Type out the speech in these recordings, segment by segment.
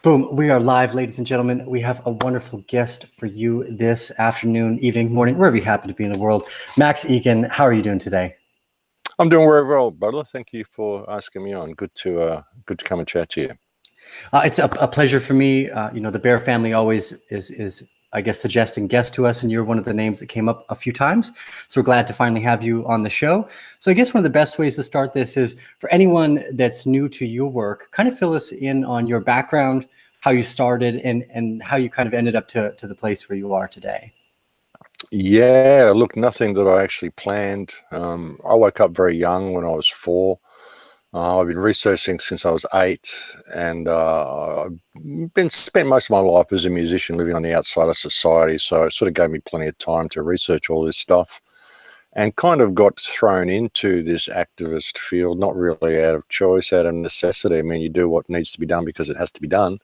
Boom, we are live, ladies and gentlemen. We have a wonderful guest for you this afternoon, evening, morning, wherever you happen to be in the world. Max Egan, how are you doing today? I'm doing very well, brother. Thank you for asking me on. Good to come and chat to you. It's a pleasure for me. The Bear family always is I guess suggesting guests to us, and you're one of the names that came up a few times. So we're glad to finally have you on the show. So I guess one of the best ways to start this is for anyone that's new to your work, kind of fill us in on your background, how you started, and how you kind of ended up to the place where you are today. Yeah, look, nothing that I actually planned. I woke up very young when I was 4. I've been researching since I was 8, and I've spent most of my life as a musician living on the outside of society, so it sort of gave me plenty of time to research all this stuff and kind of got thrown into this activist field, not really out of choice, out of necessity. I mean, you do what needs to be done because it has to be done.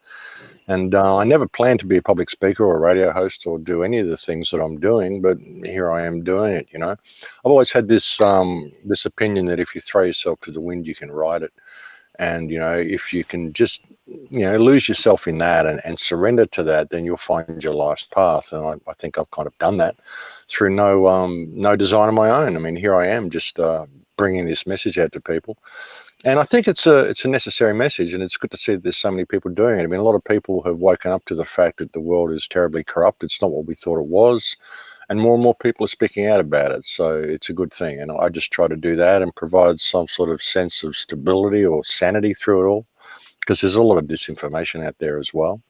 And I never planned to be a public speaker or a radio host or do any of the things that I'm doing, but here I am doing it. I've always had this this opinion that if you throw yourself to the wind, you can ride it. And if you can just lose yourself in that and surrender to that, then you'll find your life's path. And I think I've kind of done that through no design of my own. I mean, here I am just bringing this message out to people. And I think it's a necessary message, and it's good to see that there's so many people doing it. I mean, a lot of people have woken up to the fact that the world is terribly corrupt. It's not what we thought it was, and more people are speaking out about it. So it's a good thing, and I just try to do that and provide some sort of sense of stability or sanity through it all, because there's a lot of disinformation out there as well.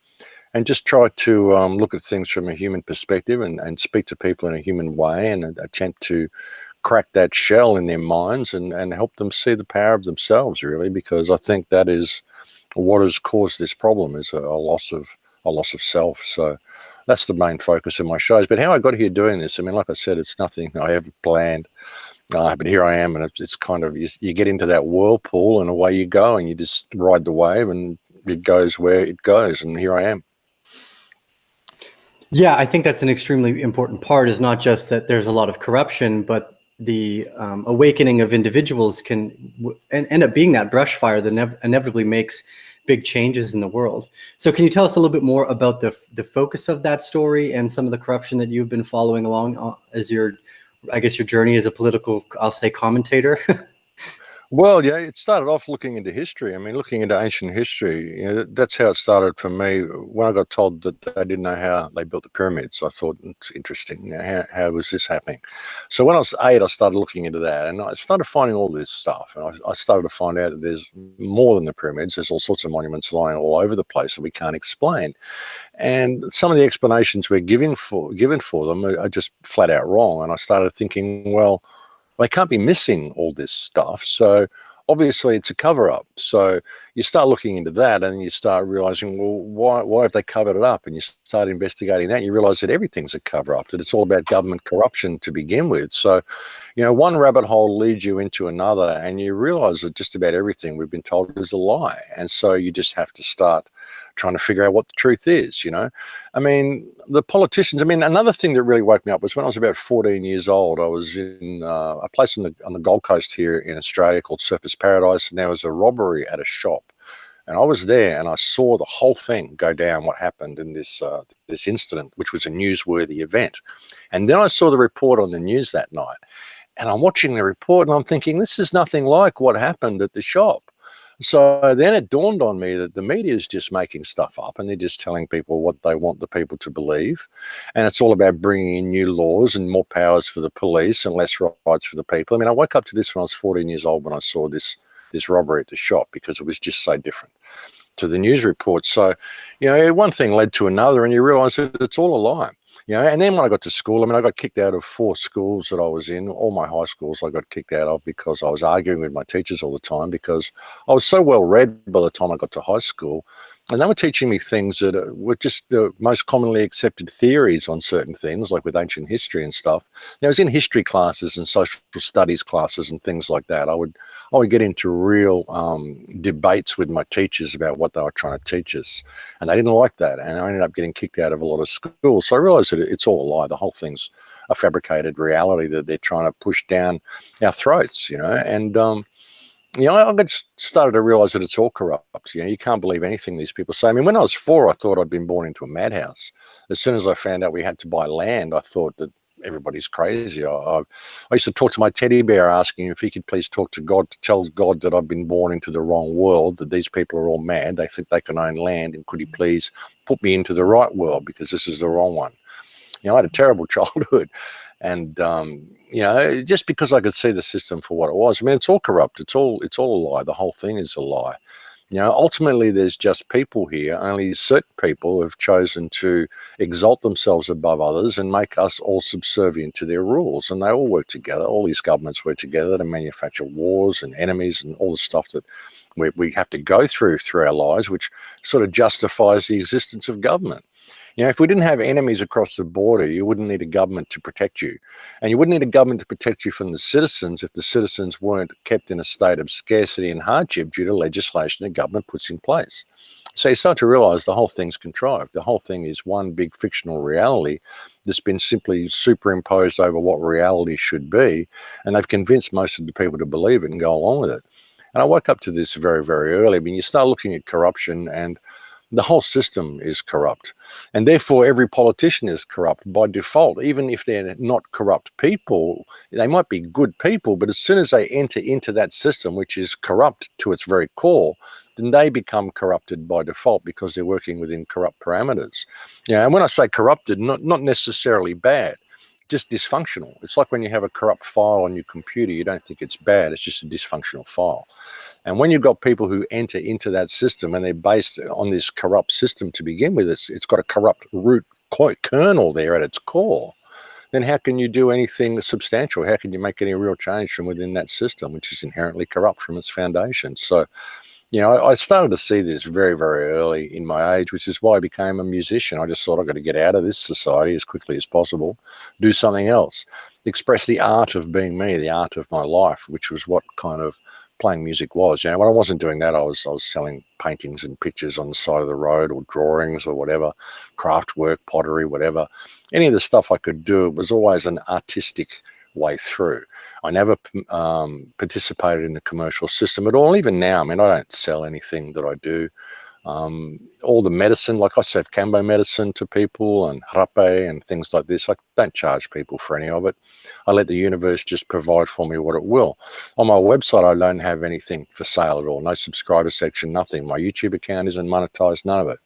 And just try to look at things from a human perspective and speak to people in a human way and attempt to crack that shell in their minds and help them see the power of themselves, really, because I think that is what has caused this problem, is a loss of self. So that's the main focus of my shows. But how I got here doing this, I mean, like I said, it's nothing I ever planned, but here I am, and it's kind of, you get into that whirlpool and away you go, and you just ride the wave and it goes where it goes, and here I am. Yeah, I think that's an extremely important part, is not just that there's a lot of corruption, but the awakening of individuals can end up being that brush fire that inevitably makes big changes in the world. So can you tell us a little bit more about the focus of that story and some of the corruption that you've been following along as your journey as a political, I'll say, commentator? Well, yeah, it started off looking into history. I mean, looking into ancient history, that's how it started for me. When I got told that they didn't know how they built the pyramids, I thought, it's interesting. How was this happening? So when I was 8, I started looking into that, and I started finding all this stuff. And I started to find out that there's more than the pyramids. There's all sorts of monuments lying all over the place that we can't explain. And some of the explanations we're given for them are just flat out wrong. And I started thinking, well, they can't be missing all this stuff. So obviously it's a cover up. So you start looking into that, and you start realizing, well, why have they covered it up? And you start investigating that. You realize that everything's a cover up, that it's all about government corruption to begin with. So, one rabbit hole leads you into another, and you realize that just about everything we've been told is a lie. And so you just have to start trying to figure out what the truth is. I mean, the politicians, another thing that really woke me up was when I was about 14 years old. I was in a place on the Gold Coast here in Australia called Surfers Paradise, and there was a robbery at a shop. And I was there, and I saw the whole thing go down, what happened in this incident, which was a newsworthy event. And then I saw the report on the news that night, and I'm watching the report, and I'm thinking, this is nothing like what happened at the shop. So then it dawned on me that the media is just making stuff up, and they're just telling people what they want the people to believe. And it's all about bringing in new laws and more powers for the police and less rights for the people. I mean, I woke up to this when I was 14 years old, when I saw this robbery at the shop, because it was just so different to the news reports. So, one thing led to another, and you realize that it's all a lie. And then when I got to school, I got kicked out of 4 schools that I was in. All my high schools I got kicked out of because I was arguing with my teachers all the time, because I was so well read by the time I got to high school. And they were teaching me things that were just the most commonly accepted theories on certain things, like with ancient history and stuff. Now, I was in history classes and social studies classes and things like that. I would get into real debates with my teachers about what they were trying to teach us, and they didn't like that. And I ended up getting kicked out of a lot of schools. So I realized that it's all a lie. The whole thing's a fabricated reality that they're trying to push down our throats, And I started to realize that it's all corrupt. You can't believe anything these people say. I mean, when I was 4, I thought I'd been born into a madhouse. As soon as I found out we had to buy land, I thought that everybody's crazy. I used to talk to my teddy bear, asking if he could please talk to God, to tell God that I've been born into the wrong world, that these people are all mad. They think they can own land, and could he please put me into the right world, because this is the wrong one. I had a terrible childhood. And, just because I could see the system for what it was. I mean, it's all corrupt. It's all a lie. The whole thing is a lie. Ultimately, there's just people here. Only certain people have chosen to exalt themselves above others and make us all subservient to their rules. And they all work together. All these governments work together to manufacture wars and enemies and all the stuff that we have to go through our lives, which sort of justifies the existence of government. If we didn't have enemies across the border, you wouldn't need a government to protect you. And you wouldn't need a government to protect you from the citizens if the citizens weren't kept in a state of scarcity and hardship due to legislation the government puts in place. So you start to realize the whole thing's contrived. The whole thing is one big fictional reality that's been simply superimposed over what reality should be. And they've convinced most of the people to believe it and go along with it. And I woke up to this very, very early. I mean, you start looking at corruption, and the whole system is corrupt, and therefore every politician is corrupt by default. Even if they're not corrupt people, they might be good people, but as soon as they enter into that system, which is corrupt to its very core, then they become corrupted by default because they're working within corrupt parameters. And when I say corrupted, not necessarily bad, just dysfunctional. It's like when you have a corrupt file on your computer, you don't think it's bad, it's just a dysfunctional file. And when you've got people who enter into that system and they're based on this corrupt system to begin with, it's got a corrupt root kernel there at its core, then how can you do anything substantial? How can you make any real change from within that system, which is inherently corrupt from its foundation? So, I started to see this very, very early in my age, which is why I became a musician. I just thought I've got to get out of this society as quickly as possible, do something else, express the art of being me, the art of my life, which was what kind of playing music was. When I wasn't doing that, I was selling paintings and pictures on the side of the road, or drawings or whatever, craft work, pottery, whatever. Any of the stuff I could do, it was always an artistic way through. I never participated in the commercial system at all. Even now, I mean, I don't sell anything that I do. All the medicine, like I serve Kambo medicine to people and harape and things like this. I don't charge people for any of it. I let the universe just provide for me what it will. On my website, I don't have anything for sale at all. No subscriber section, nothing. My YouTube account isn't monetized, none of it.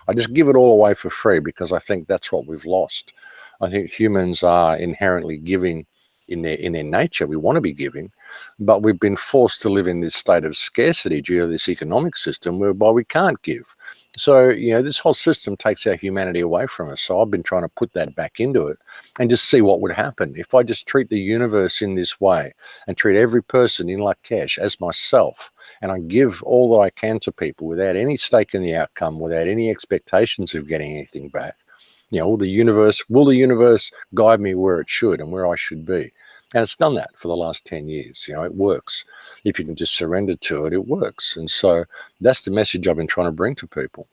I just give it all away for free because I think that's what we've lost. I think humans are inherently giving in their nature. We want to be giving, but we've been forced to live in this state of scarcity due to this economic system whereby we can't give. So, this whole system takes our humanity away from us. So I've been trying to put that back into it and just see what would happen if I just treat the universe in this way and treat every person in Lakesh as myself, and I give all that I can to people without any stake in the outcome, without any expectations of getting anything back. Will the universe guide me where it should and where I should be? And it's done that for the last 10 years. It works. If you can just surrender to it, it works. And so that's the message I've been trying to bring to people.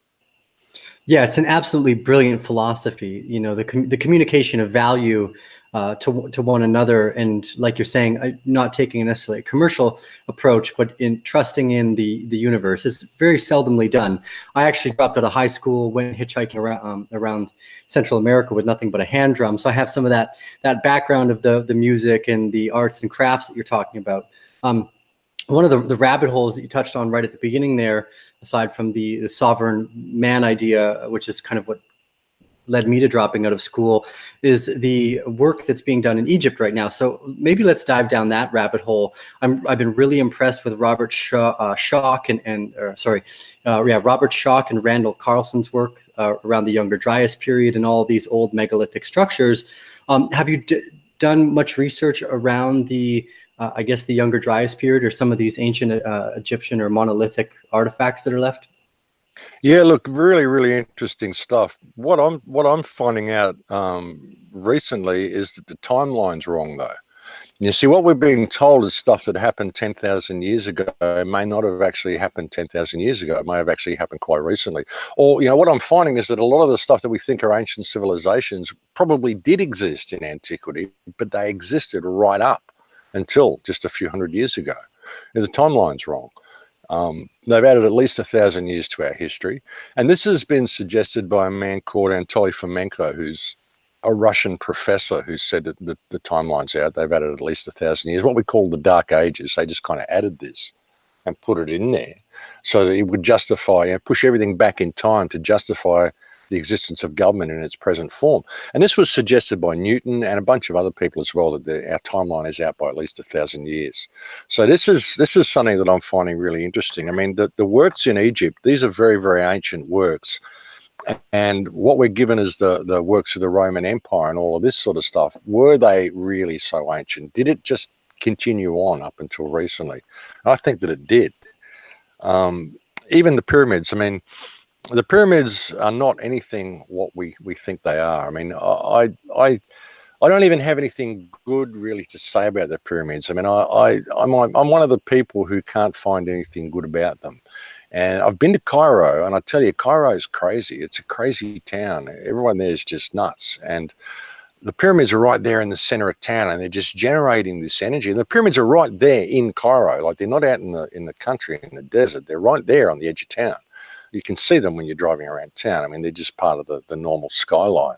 Yeah, it's an absolutely brilliant philosophy. The communication of value to one another, and like you're saying, not taking necessarily a commercial approach, but in trusting in the universe. It's very seldomly done. I actually dropped out of high school, went hitchhiking around Central America with nothing but a hand drum. So I have some of that background of the music and the arts and crafts that you're talking about. One of the rabbit holes that you touched on right at the beginning there, aside from the sovereign man idea, which is kind of what led me to dropping out of school, is the work that's being done in Egypt right now. So maybe let's dive down that rabbit hole. I've been really impressed with Robert Schoch Robert Schoch and Randall Carlson's work around the Younger Dryas period and all these old megalithic structures. Have you done much research around the Younger Dryas period, or some of these ancient Egyptian or monolithic artifacts that are left? Yeah, look, really, really interesting stuff. What I'm finding out recently is that the timeline's wrong, though. You see, what we're being told is stuff that happened 10,000 years ago. It may not have actually happened 10,000 years ago. It may have actually happened quite recently. Or, what I'm finding is that a lot of the stuff that we think are ancient civilizations probably did exist in antiquity, but they existed right up until just a few hundred years ago. is the timeline's wrong. They've added at least 1,000 years to our history. And this has been suggested by a man called Anatoly Fomenko, who's a Russian professor, who said that the timeline's out. They've added at least 1,000 years, what we call the Dark Ages. They just kind of added this and put it in there so that it would justify, push everything back in time to justify the existence of government in its present form. And this was suggested by Newton and a bunch of other people as well, that our timeline is out by at least 1,000 years. So this is something that I'm finding really interesting. I mean, the works in Egypt, these are very, very ancient works. And what we're given as the works of the Roman Empire and all of this sort of stuff, were they really so ancient? Did it just continue on up until recently? I think that it did. Even the pyramids, I mean, the pyramids are not anything what we think they are. I mean, I don't even have anything good really to say about the pyramids. I mean, I'm one of the people who can't find anything good about them. And I've been to Cairo, and I tell you, Cairo is crazy. It's a crazy town. Everyone there is just nuts. And the pyramids are right there in the center of town, and they're just generating this energy. And the pyramids are right there in Cairo. Like, they're not out in the country, in the desert. They're right there on the edge of town. You can see them when you're driving around town. I mean, they're just part of the normal skyline,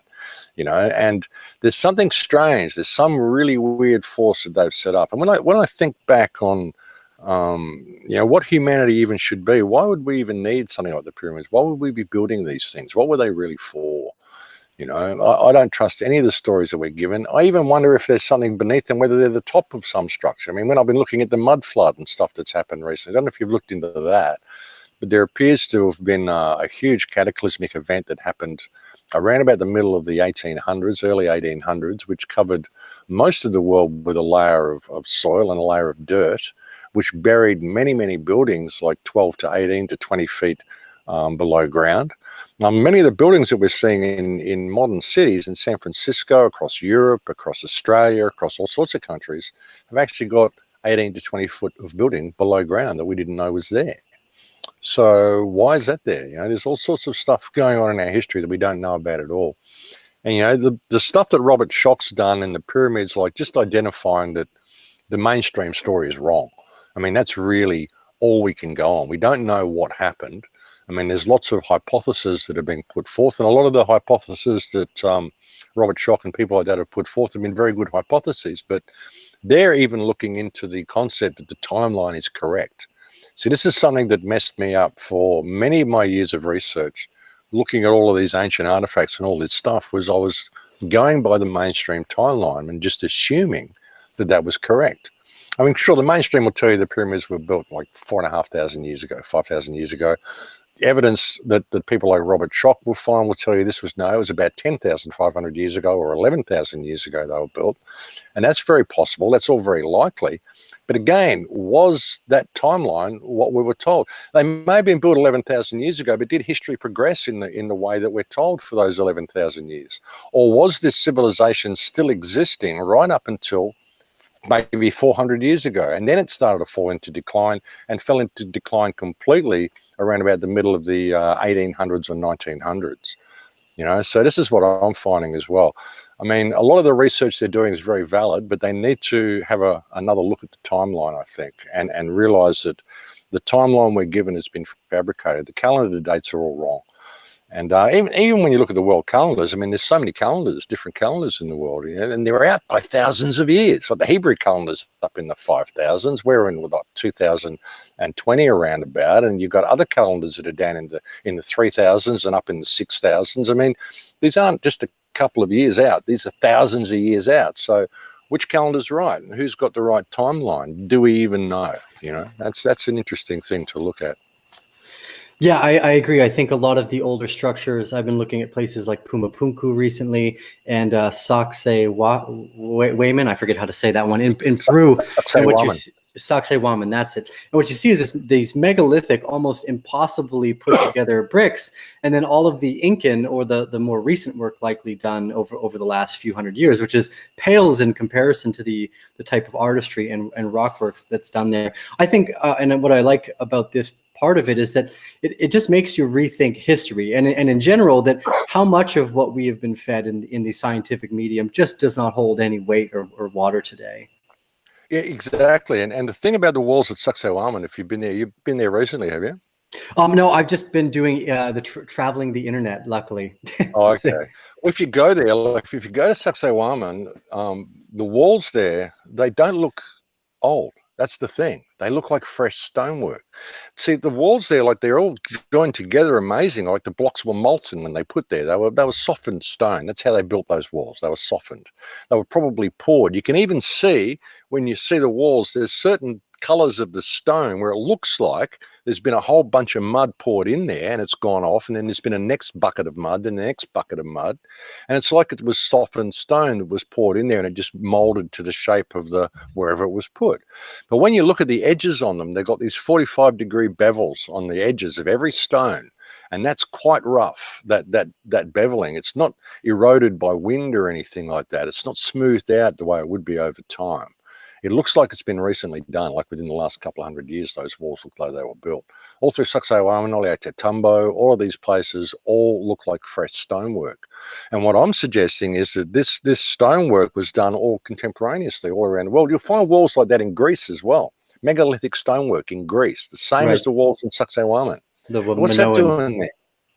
and there's something strange. There's some really weird force that they've set up. And when I think back on, what humanity even should be, why would we even need something like the pyramids? Why would we be building these things? What were they really for? I don't trust any of the stories that we're given. I even wonder if there's something beneath them, whether they're the top of some structure. I mean, when I've been looking at the mud flood and stuff that's happened recently, I don't know if you've looked into that, but there appears to have been a huge cataclysmic event that happened around about the middle of the 1800s, early 1800s, which covered most of the world with a layer of soil and a layer of dirt, which buried many, many buildings, like 12 to 18 to 20 feet below ground. Now, many of the buildings that we're seeing in modern cities, in San Francisco, across Europe, across Australia, across all sorts of countries, have actually got 18 to 20 foot of building below ground that we didn't know was there. So why is that there? There's all sorts of stuff going on in our history that we don't know about at all. And, the stuff that Robert Schoch's done in the pyramids, like just identifying that the mainstream story is wrong. I mean, that's really all we can go on. We don't know what happened. I mean, there's lots of hypotheses that have been put forth, and a lot of the hypotheses that Robert Schoch and people like that have put forth have been very good hypotheses, but they're even looking into the concept that the timeline is correct. See, this is something that messed me up for many of my years of research, looking at all of these ancient artifacts and all this stuff. Was I was going by the mainstream timeline and just assuming that that was correct. I mean, sure, the mainstream will tell you the pyramids were built like 4,500 years ago, 5,000 years ago. The evidence that people like Robert Schoch will find will tell you this was it was about 10,500 years ago or 11,000 years ago they were built. And that's very possible. That's all very likely. But again, was that timeline what we were told? They may have been built 11,000 years ago, but did history progress in the way that we're told for those 11,000 years? Or was this civilization still existing right up until maybe 400 years ago, and then it started to fall into decline and fell into decline completely around about the middle of the 1800s or 1900s? So this is what I'm finding as well. I mean, a lot of the research they're doing is very valid, but they need to have another look at the timeline, I think, and realize that the timeline we're given has been fabricated. The calendar dates are all wrong. And even when you look at the world calendars, I mean, there's so many calendars, different calendars in the world, and they're out by thousands of years. Like the Hebrew calendar's up in the 5,000s. We're in like 2020 around about, and you've got other calendars that are down in the 3,000s and up in the 6,000s. I mean, these aren't just a couple of years out. These are thousands of years out. So which calendar's right? And who's got the right timeline? Do we even know? That's an interesting thing to look at. Yeah, I agree. I think a lot of the older structures, I've been looking at places like Pumapunku recently and Sacsayhuaman, I forget how to say that one, in Peru. Sacsayhuaman, that's it. And what you see is these megalithic, almost impossibly put together bricks, and then all of the Incan or the more recent work likely done over the last few hundred years, which pales in comparison to the type of artistry and rockworks that's done there. I think, and what I like about this part of it is that it just makes you rethink history and in general, that how much of what we have been fed in the scientific medium just does not hold any weight or water today. Yeah, exactly. And the thing about the walls at Sacsayhuaman, if you've been there recently, have you? No, I've just been doing traveling the internet, luckily. Oh, So, okay. Well, if you go there, like if you go to Sacsayhuaman, the walls there, they don't look old. That's the thing. They look like fresh stonework. See, the walls there, like they're all joined together amazing. Like the blocks were molten when they put there. They were softened stone. That's how they built those walls. They were softened. They were probably poured. You can even see when you see the walls, there's certain colors of the stone where it looks like there's been a whole bunch of mud poured in there and it's gone off, and then there's been a next bucket of mud, then the next bucket of mud, and it's like it was softened stone that was poured in there and it just molded to the shape of the wherever it was put. But when you look at the edges on them, they've got these 45-degree bevels on the edges of every stone, and that's quite rough. That beveling, it's not eroded by wind or anything like that. It's not smoothed out the way it would be over time. It looks like it's been recently done, like within the last couple of 100 years, those walls look like they were built. All through Sacsayhuaman, Ollantaytambo, all of these places all look like fresh stonework. And what I'm suggesting is that this stonework was done all contemporaneously all around the world. You'll find walls like that in Greece as well. Megalithic stonework in Greece, the same right, as the walls in Sacsayhuaman. the What's that Minoans. doing there?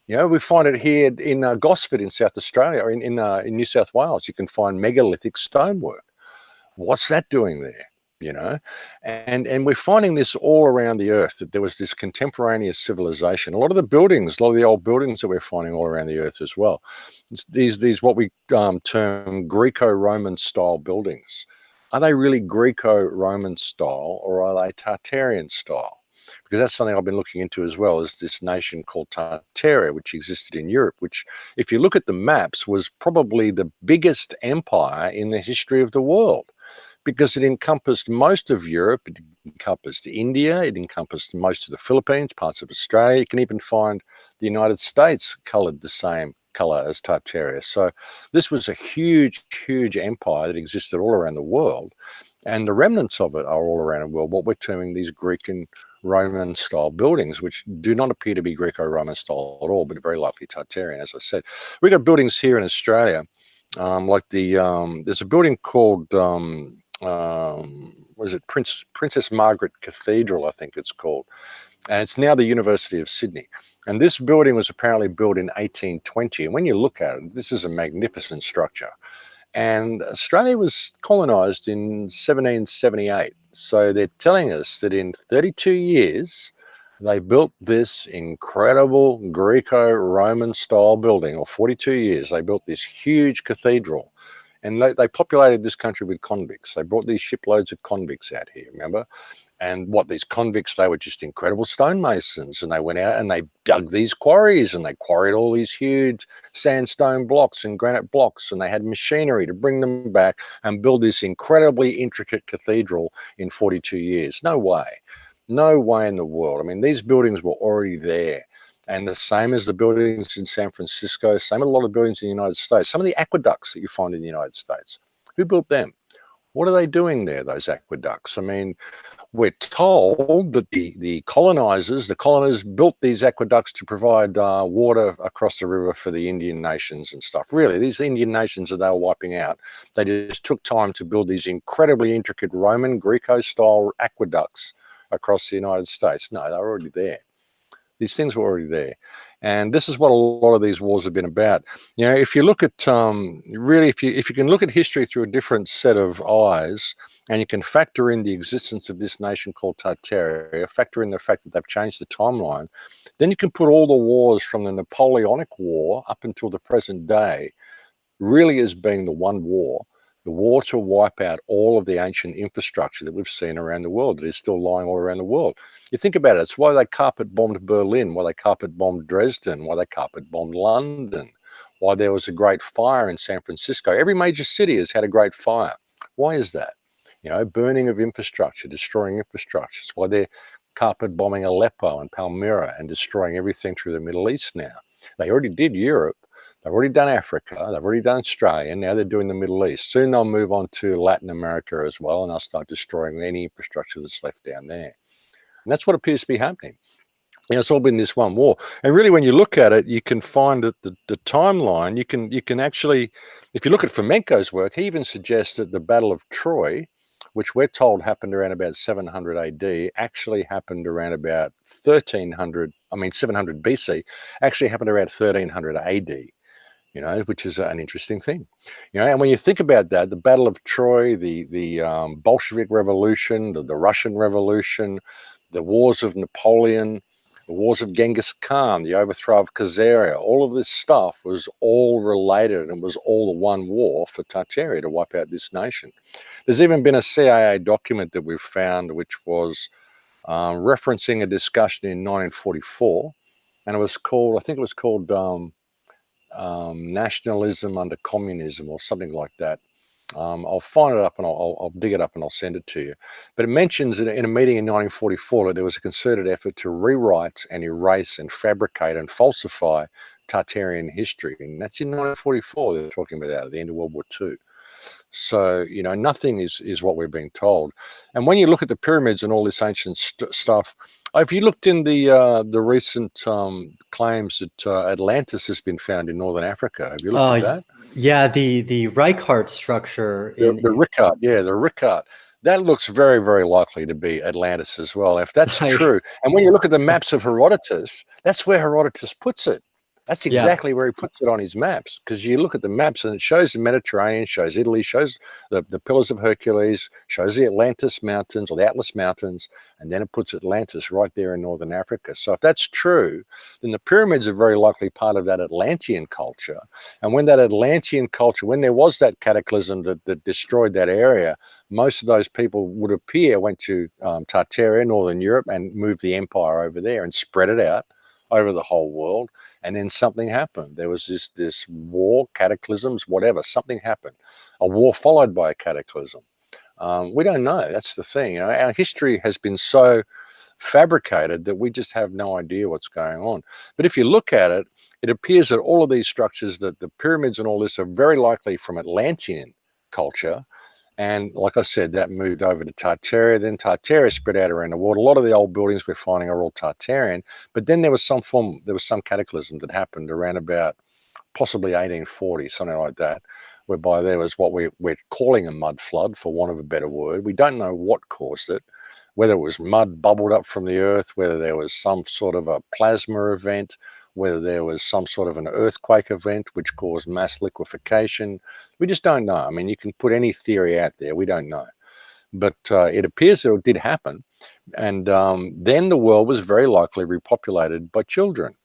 You know, we find it here in Gosford in South Australia, or in New South Wales. You can find megalithic stonework. What's that doing there? You know, and we're finding this all around the earth, that there was this contemporaneous civilization. A lot of the old buildings that we're finding all around the earth as well. These what we term Greco-Roman style buildings. Are they really Greco-Roman style, or are they Tartarian style? Because that's something I've been looking into as well, is this nation called Tartaria, which existed in Europe, which, if you look at the maps, was probably the biggest empire in the history of the world, because it encompassed most of Europe, it encompassed India, it encompassed most of the Philippines, parts of Australia. You can even find the United States colored the same color as Tartaria. So this was a huge, huge empire that existed all around the world, and the remnants of it are all around the world, what we're terming these Greek and Roman style buildings, which do not appear to be Greco-Roman style at all, but very likely Tartarian, as I said. We've got buildings here in Australia, like there's a building called was it Princess Margaret Cathedral, I think it's called, and it's now the University of Sydney. And this building was apparently built in 1820, and when you look at it, this is a magnificent structure. And Australia was colonised in 1778, so they're telling us that in 32 years they built this incredible Greco-Roman style building, or 42 years they built this huge cathedral. And they populated this country with convicts. They brought these shiploads of convicts out here, remember? And what, these convicts, they were just incredible stonemasons, and they went out and they dug these quarries, and they quarried all these huge sandstone blocks and granite blocks, and they had machinery to bring them back and build this incredibly intricate cathedral in 42 years. No way. No way in the world. I mean, these buildings were already there. And the same as the buildings in San Francisco, same as a lot of buildings in the United States. Some of the aqueducts that you find in the United States, who built them? What are they doing there, those aqueducts? I mean, we're told that the colonizers built these aqueducts to provide water across the river for the Indian nations and stuff. Really, these Indian nations that they were wiping out, they just took time to build these incredibly intricate Roman, Greco-style aqueducts across the United States. No, they were already there. These things were already there. And this is what a lot of these wars have been about. You know, if you look at, really, if you can look at history through a different set of eyes, and you can factor in the existence of this nation called Tartaria, factor in the fact that they've changed the timeline, then you can put all the wars from the Napoleonic War up until the present day really as being the one war, the war to wipe out all of the ancient infrastructure that we've seen around the world that is still lying all around the world. You think about it, it's why they carpet bombed Berlin, why they carpet bombed Dresden, why they carpet bombed London, why there was a great fire in San Francisco. Every major city has had a great fire. Why is that? You know, burning of infrastructure, destroying infrastructure. It's why they're carpet bombing Aleppo and Palmyra and destroying everything through the Middle East now. They already did Europe. They've already done Africa, they've already done Australia, and now they're doing the Middle East. Soon they'll move on to Latin America as well, and they'll start destroying any infrastructure that's left down there. And that's what appears to be happening. You know, it's all been this one war. And really, when you look at it, you can find that the timeline, you can actually, if you look at Fomenko's work, he even suggests that the Battle of Troy which we're told happened around about 700 AD, actually happened around about 700 BC, actually happened around 1300 AD. Which is an interesting thing. And when you think about that, the Battle of Troy, the Bolshevik Revolution, the Russian Revolution, the wars of Napoleon, the wars of Genghis Khan, the overthrow of Khazaria, all of this stuff was all related and was all the one war for Tartaria to wipe out this nation. There's even been a CIA document that we've found which was referencing a discussion in 1944, and I think it was called Nationalism under Communism or something like that. I'll find it up and I'll dig it up and I'll send it to you. But it mentions in a meeting in 1944 that there was a concerted effort to rewrite and erase and fabricate and falsify Tartarian history. And that's in 1944 they're talking about that, at the end of World War II. So, nothing is what we're being told. And when you look at the pyramids and all this ancient stuff, if you looked in the recent claims that Atlantis has been found in Northern Africa, have you looked at that? Yeah, the Reichardt structure. The Rickard, the Rickard. That looks very, very likely to be Atlantis as well. If that's true, and when you look at the maps of Herodotus, that's where Herodotus puts it. That's exactly where he puts it on his maps, because you look at the maps and it shows the Mediterranean, shows Italy, shows the Pillars of Hercules, shows the Atlantis Mountains or the Atlas Mountains, and then it puts Atlantis right there in Northern Africa. So if that's true, then the pyramids are very likely part of that Atlantean culture. And when that Atlantean culture, when there was that cataclysm that destroyed that area, most of those people would appear went to Tartaria, Northern Europe, and moved the empire over there and spread it out over the whole world. And then something happened. There was this war, cataclysms, whatever, something happened. A war followed by a cataclysm. We don't know. That's the thing. Our history has been so fabricated that we just have no idea what's going on. But if you look at it, it appears that all of these structures, that the pyramids and all this, are very likely from Atlantean culture. And like I said, that moved over to Tartaria. Then Tartaria spread out around the world. A lot of the old buildings we're finding are all Tartarian. But then there was some cataclysm that happened around about possibly 1840, something like that, whereby there was what we're calling a mud flood, for want of a better word. We don't know what caused it, whether it was mud bubbled up from the earth, whether there was some sort of a plasma event, whether there was some sort of an earthquake event which caused mass liquefaction. We just don't know. I mean, you can put any theory out there. We don't know. But it appears that it did happen. And then the world was very likely repopulated by children.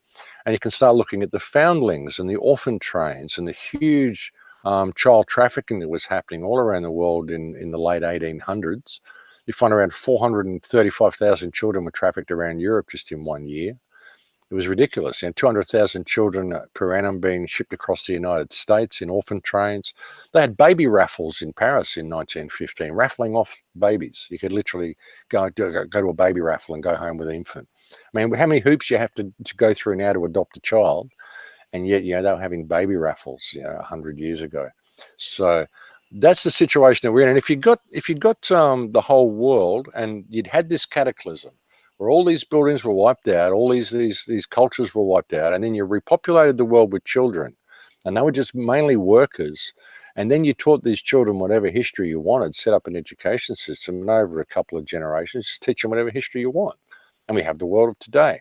And you can start looking at the foundlings and the orphan trains and the huge child trafficking that was happening all around the world in the late 1800s. You find around 435,000 children were trafficked around Europe just in 1 year. It was ridiculous. 200,000 children per annum being shipped across the United States in orphan trains. They had baby raffles in Paris in 1915, raffling off babies. You could literally go to a baby raffle and go home with an infant. I mean, how many hoops you have to go through now to adopt a child? And yet, they were having baby raffles, 100 years ago. So that's the situation that we're in. And if you got the whole world and you'd had this cataclysm, where all these buildings were wiped out, all these cultures were wiped out, and then you repopulated the world with children, and they were just mainly workers, and then you taught these children whatever history you wanted, set up an education system, and over a couple of generations, just teach them whatever history you want. And we have the world of today.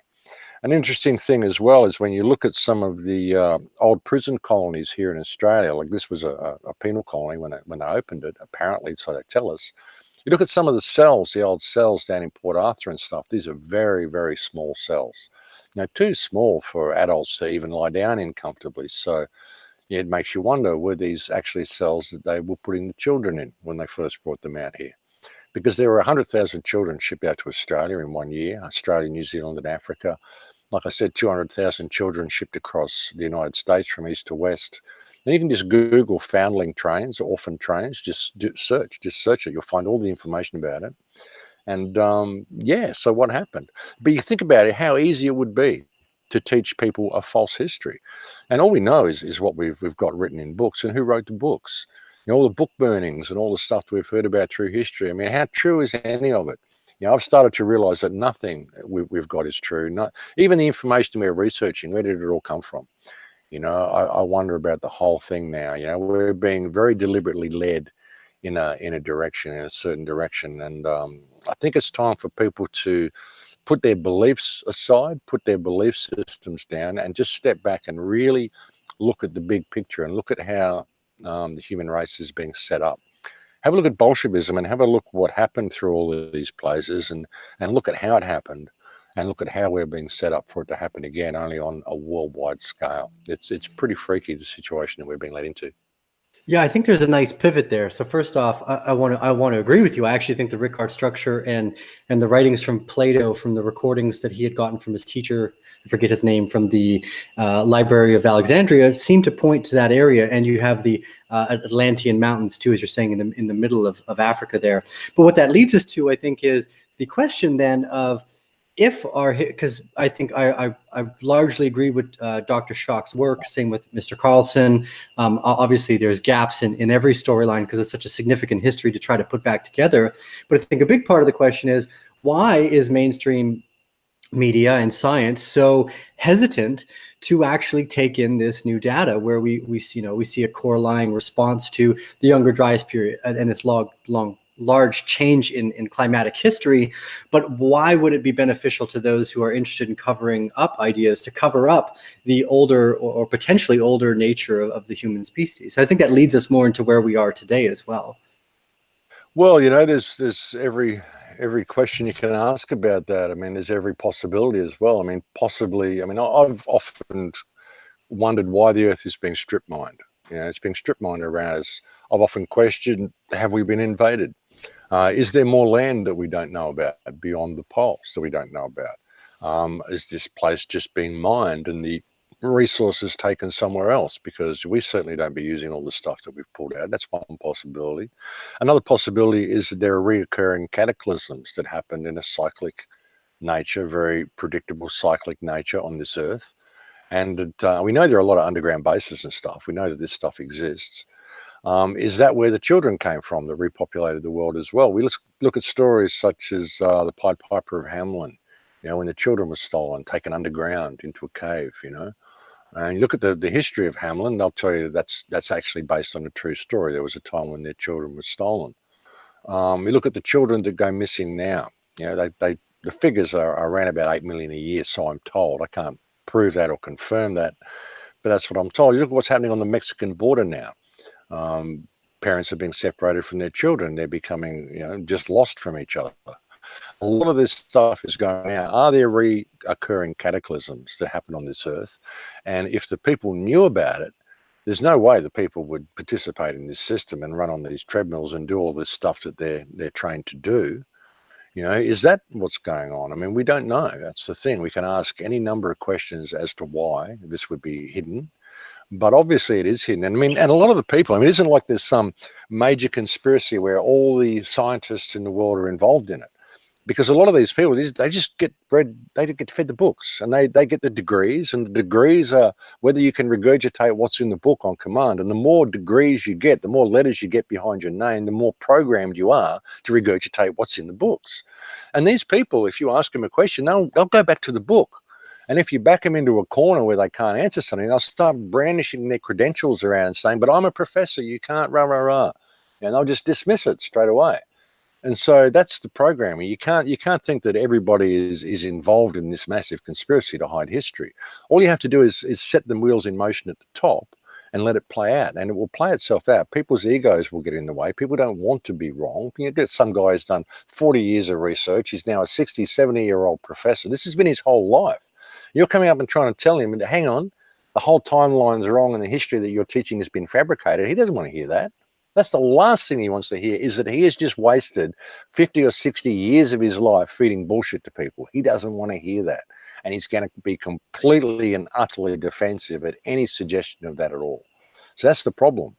An interesting thing as well is when you look at some of the old prison colonies here in Australia, like this was a penal colony when they opened it, apparently, so they tell us. You look at some of the cells, the old cells down in Port Arthur and stuff, these are very, very small cells. Too small for adults to even lie down in comfortably. So it makes you wonder, were these actually cells that they were putting the children in when they first brought them out here? Because there were 100,000 children shipped out to Australia in 1 year, Australia, New Zealand and Africa. Like I said, 200,000 children shipped across the United States from east to west. And you can just Google foundling trains, orphan trains, just search it. You'll find all the information about it. And so what happened? But you think about it, how easy it would be to teach people a false history. And all we know is what we've got written in books, and who wrote the books. All the book burnings and all the stuff we've heard about through history. I mean, how true is any of it? I've started to realize that nothing we've got is true. Not even the information we're researching, where did it all come from? I wonder about the whole thing now. We're being very deliberately led in a direction, in a certain direction. And I think it's time for people to put their beliefs aside, put their belief systems down, and just step back and really look at the big picture and look at how the human race is being set up. Have a look at Bolshevism and have a look what happened through all of these places, and look at how it happened, and look at how we're being set up for it to happen again, only on a worldwide scale. It's pretty freaky, the situation that we're being led into. Yeah, I think there's a nice pivot there. So first off, I want to agree with you. I actually think the Rickard structure and the writings from Plato, from the recordings that he had gotten from his teacher, I forget his name, from the Library of Alexandria, seem to point to that area. And you have the Atlantean mountains too, as you're saying, in the middle of Africa there. But what that leads us to, I think, is the question then of, if our, because I think I largely agree with Dr. Schock's work, same with Mr. Carlson. Obviously, there's gaps in every storyline because it's such a significant history to try to put back together. But I think a big part of the question is, why is mainstream media and science so hesitant to actually take in this new data, where we see a core lying response to the Younger Dryas period and its large change in climatic history? But why would it be beneficial to those who are interested in covering up ideas to cover up the older or potentially older nature of the human species? I think that leads us more into where we are today as well. Well, there's every question you can ask about that. I mean, there's every possibility as well. I mean, possibly. I mean, I've often wondered why the Earth is being strip mined. It's being strip mined around us. I've often questioned: have we been invaded? Is there more land that we don't know about beyond the poles that we don't know about? Is this place just being mined and the resources taken somewhere else? Because we certainly don't be using all the stuff that we've pulled out. That's one possibility. Another possibility is that there are reoccurring cataclysms that happen in a cyclic nature, very predictable cyclic nature on this Earth. And that, we know there are a lot of underground bases and stuff. We know that this stuff exists. Is that where the children came from that repopulated the world as well? We look at stories such as the Pied Piper of Hamelin, when the children were stolen, taken underground into a cave, And you look at the history of Hamelin, they'll tell you that's actually based on a true story. There was a time when their children were stolen. We look at the children that go missing now. The figures are around about 8 million a year, so I'm told. I can't prove that or confirm that, but that's what I'm told. You look at what's happening on the Mexican border now. Parents are being separated from their children. They're becoming, just lost from each other. A lot of this stuff is going out. Are there reoccurring cataclysms that happen on this Earth? And if the people knew about it, there's no way the people would participate in this system and run on these treadmills and do all this stuff that they're trained to do. Is that what's going on? I mean, we don't know. That's the thing. We can ask any number of questions as to why this would be hidden. But obviously it is hidden. And a lot of the people, it isn't like there's some major conspiracy where all the scientists in the world are involved in it. Because a lot of these people, they just get fed the books, and they get the degrees, and the degrees are whether you can regurgitate what's in the book on command. And the more degrees you get, the more letters you get behind your name, the more programmed you are to regurgitate what's in the books. And these people, if you ask them a question, they'll go back to the book. And if you back them into a corner where they can't answer something, they'll start brandishing their credentials around and saying, but I'm a professor, you can't, rah, rah, rah. And they'll just dismiss it straight away. And so that's the programming. You can't think that everybody is involved in this massive conspiracy to hide history. All you have to do is set the wheels in motion at the top and let it play out, and it will play itself out. People's egos will get in the way. People don't want to be wrong. You get some guy who's done 40 years of research. He's now a 60, 70-year-old professor. This has been his whole life. You're coming up and trying to tell him, hang on, the whole timeline's wrong and the history that you're teaching has been fabricated. He doesn't want to hear that. That's the last thing he wants to hear, is that he has just wasted 50 or 60 years of his life feeding bullshit to people. He doesn't want to hear that. And he's going to be completely and utterly defensive at any suggestion of that at all. So that's the problem,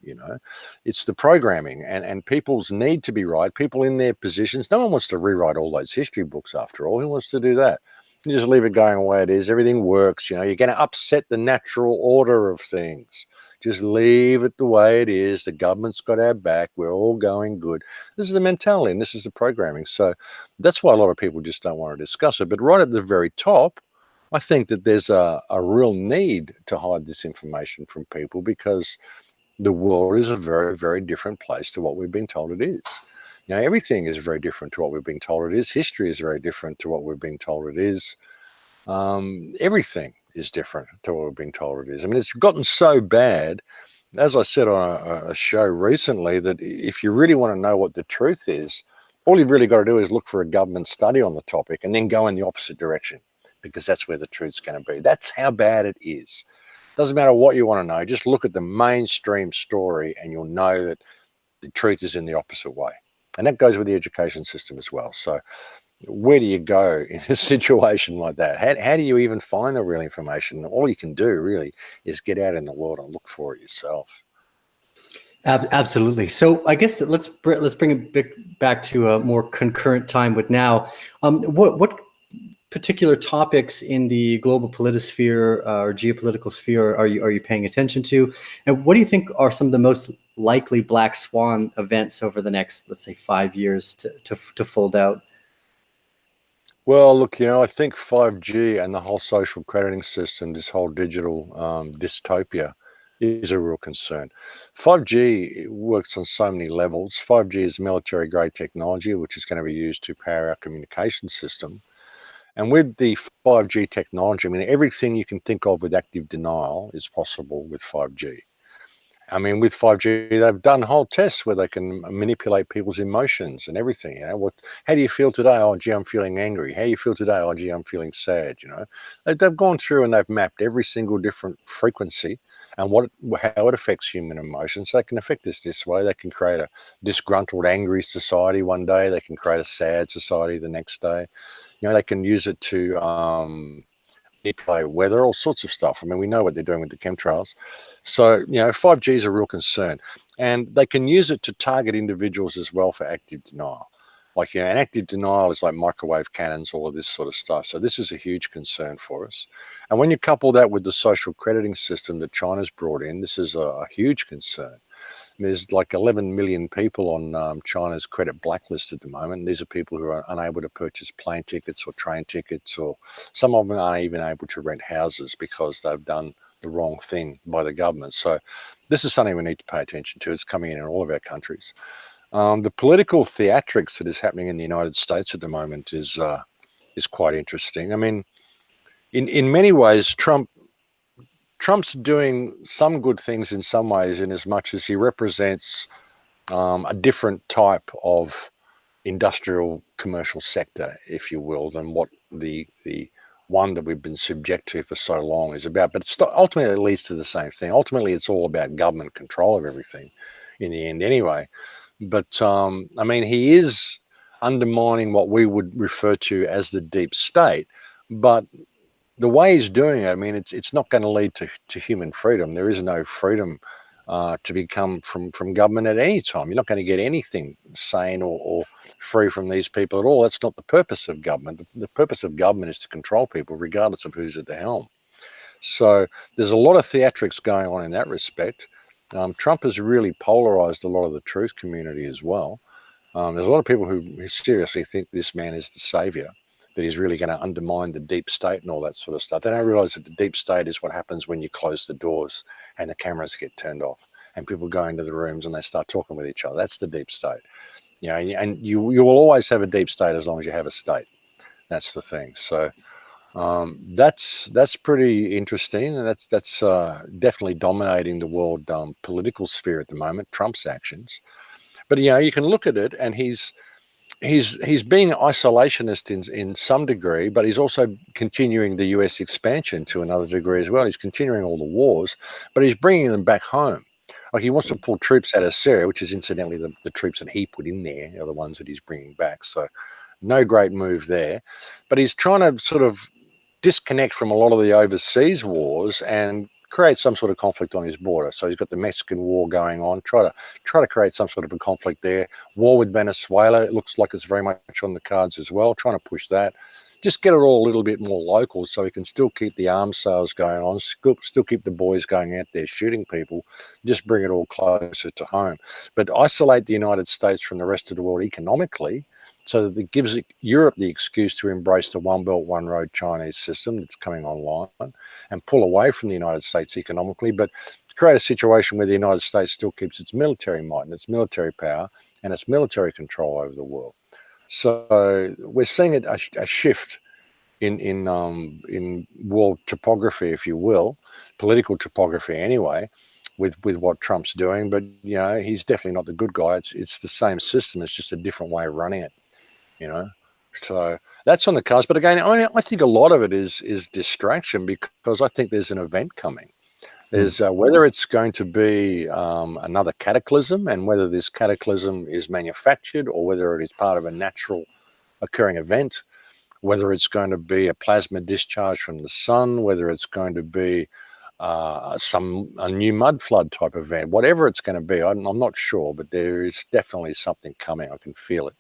It's the programming, and people's need to be right. People in their positions, no one wants to rewrite all those history books after all. Who wants to do that? You just leave it going the way it is. Everything works. You're going to upset the natural order of things. Just leave it the way it is. The government's got our back. We're all going good. This is the mentality, and this is the programming. So that's why a lot of people just don't want to discuss it. But right at the very top, I think that there's a real need to hide this information from people, because the world is a very, very different place to what we've been told it is. You know, everything is very different to what we've been told it is. History is very different to what we've been told it is. Everything is different to what we've been told it is. I mean, it's gotten so bad, as I said on a show recently, that if you really want to know what the truth is, all you've really got to do is look for a government study on the topic and then go in the opposite direction, because that's where the truth's going to be. That's how bad it is. Doesn't matter what you want to know, just look at the mainstream story and you'll know that the truth is in the opposite way. And that goes with the education system as well. So where do you go in a situation like that? How do you even find the real information? All you can do really is get out in the world and look for it yourself. Absolutely. So I guess let's bring it back to a more concurrent time with now. What particular topics in the global politisphere or geopolitical sphere are you paying attention to, and what do you think are some of the most likely black swan events over the next, let's say, 5 years to fold out? Well, look, you know, I think 5G and the whole social crediting system, this whole digital dystopia, is a real concern. 5G works on so many levels. 5G is military grade technology, which is going to be used to power our communication system. And with the 5G technology, I mean, everything you can think of with active denial is possible with 5G. I mean, with 5G, they've done whole tests where they can manipulate people's emotions and everything. You know, how do you feel today? Oh, gee, I'm feeling angry. How do you feel today? Oh, gee, I'm feeling sad. You know, they've gone through and they've mapped every single different frequency and how it affects human emotions. They can affect us this way. They can create a disgruntled, angry society one day. They can create a sad society the next day. You know, they can use it to manipulate weather, all sorts of stuff. I mean, we know what they're doing with the chemtrails. So, you know, 5G is a real concern. And they can use it to target individuals as well for active denial. Like, you know, and active denial is like microwave cannons, all of this sort of stuff. So this is a huge concern for us. And when you couple that with the social crediting system that China's brought in, this is a huge concern. There's like 11 million people on China's credit blacklist at the moment. These are people who are unable to purchase plane tickets or train tickets, or some of them aren't even able to rent houses because they've done the wrong thing by the government. So this is something we need to pay attention to. It's coming in all of our countries. The political theatrics that is happening in the United States at the moment is quite interesting. I mean, in many ways, Trump's doing some good things in some ways, in as much as he represents a different type of industrial commercial sector, if you will, than what the one that we've been subject to for so long is about. But ultimately, it leads to the same thing. Ultimately, it's all about government control of everything in the end anyway. But I mean, he is undermining what we would refer to as the deep state. But the way he's doing it, I mean, it's not going to lead to human freedom. There is no freedom to become from government at any time. You're not going to get anything sane or free from these people at all. That's not the purpose of government. The purpose of government is to control people, regardless of who's at the helm. So there's a lot of theatrics going on in that respect. Trump has really polarized a lot of the truth community as well. There's a lot of people who seriously think this man is the savior, that he's really going to undermine the deep state and all that sort of stuff. They don't realize that the deep state is what happens when you close the doors and the cameras get turned off and people go into the rooms and they start talking with each other. That's the deep state. You know, and you will always have a deep state as long as you have a state. That's the thing. So that's pretty interesting, and that's definitely dominating the world political sphere at the moment, Trump's actions. But you know, you can look at it, and he's being isolationist in some degree, but he's also continuing the US expansion to another degree as well. He's continuing all the wars, but he's bringing them back home. Like, he wants to pull troops out of Syria, which is incidentally the troops that he put in there are the ones that he's bringing back. So no great move there. But he's trying to sort of disconnect from a lot of the overseas wars and create some sort of conflict on his border. So he's got the Mexican war going on, try to create some sort of a conflict there. War with Venezuela, it looks like it's very much on the cards as well, trying to push that. Just get it all a little bit more local so he can still keep the arms sales going on, still keep the boys going out there shooting people, just bring it all closer to home. But isolate the United States from the rest of the world economically, so that it gives Europe the excuse to embrace the One Belt, One Road Chinese system that's coming online and pull away from the United States economically. But create a situation where the United States still keeps its military might and its military power and its military control over the world. So we're seeing a shift in world topography, if you will, political topography anyway, with what Trump's doing. But he's definitely not the good guy. It's the same system. It's just a different way of running it. So that's on the cards. But again, I think a lot of it is distraction, because I think there's an event coming. There's whether it's going to be another cataclysm, and whether this cataclysm is manufactured or whether it is part of a natural occurring event, whether it's going to be a plasma discharge from the sun, whether it's going to be a new mud flood type event, whatever it's going to be, I'm not sure, but there is definitely something coming. I can feel it.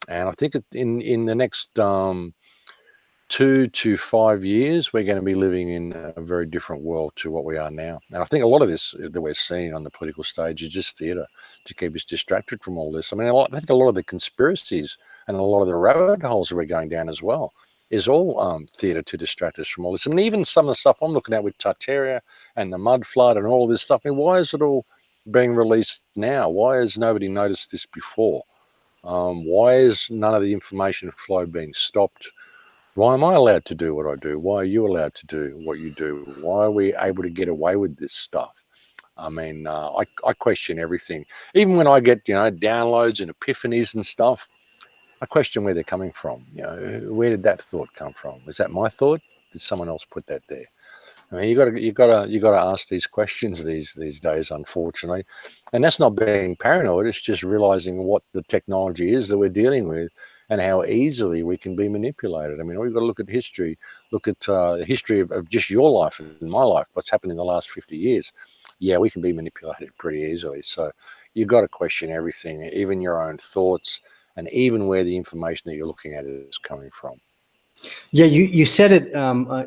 And I think in the next 2 to 5 years, we're going to be living in a very different world to what we are now. And I think a lot of this that we're seeing on the political stage is just theatre to keep us distracted from all this. I mean, I think a lot of the conspiracies and a lot of the rabbit holes that we're going down as well is all theatre to distract us from all this. I mean, even some of the stuff I'm looking at with Tartaria and the mud flood and all this stuff, I mean, why is it all being released now? Why has nobody noticed this before? Why is none of the information flow being stopped? Why am I allowed to do what I do? Why are you allowed to do what you do? Why are we able to get away with this stuff? I mean, I question everything. Even when I get, downloads and epiphanies and stuff, I question where they're coming from. Where did that thought come from? Is that my thought? Did someone else put that there? I mean, you got to ask these questions these days, unfortunately, and that's not being paranoid. It's just realizing what the technology is that we're dealing with, and how easily we can be manipulated. I mean, we've got to look at history. Look at the history of just your life and my life. What's happened in the last 50 years? Yeah, we can be manipulated pretty easily. So you've got to question everything, even your own thoughts, and even where the information that you're looking at is coming from. Yeah, you said it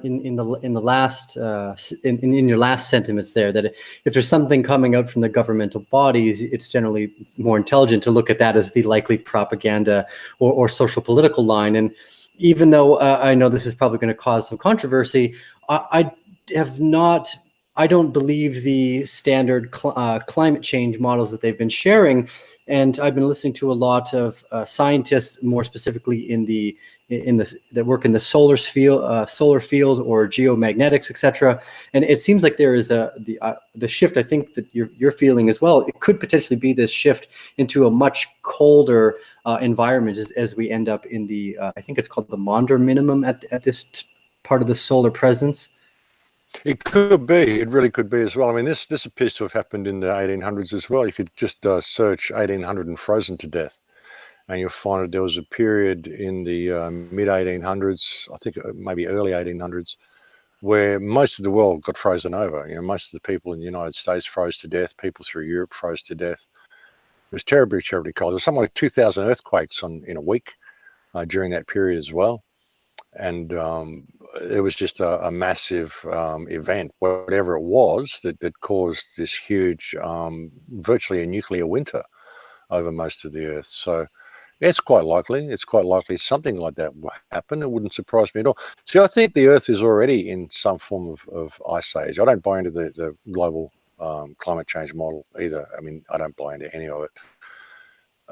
in the last in your last sentiments there, that if there's something coming out from the governmental bodies, it's generally more intelligent to look at that as the likely propaganda or social political line. And even though I know this is probably going to cause some controversy, I don't believe the standard climate change models that they've been sharing. And I've been listening to a lot of scientists, more specifically that work in the solar field or geomagnetics, etc. And it seems like there is the shift. I think that you're feeling as well. It could potentially be this shift into a much colder environment as we end up in the I think it's called the Maunder minimum at this part of the solar presence. It could be. It really could be as well. I mean, this appears to have happened in the 1800s as well. You could just search 1800 and frozen to death, and you'll find that there was a period in the mid 1800s, I think maybe early 1800s, where most of the world got frozen over. Most of the people in the United States froze to death. People through Europe froze to death. It was terribly, terribly cold. There was something like 2,000 earthquakes in a week during that period as well. And it was just a massive event, whatever it was, that caused this huge, virtually a nuclear winter over most of the Earth. So it's quite likely. It's quite likely something like that will happen. It wouldn't surprise me at all. See, I think the Earth is already in some form of ice age. I don't buy into the global climate change model either. I mean, I don't buy into any of it.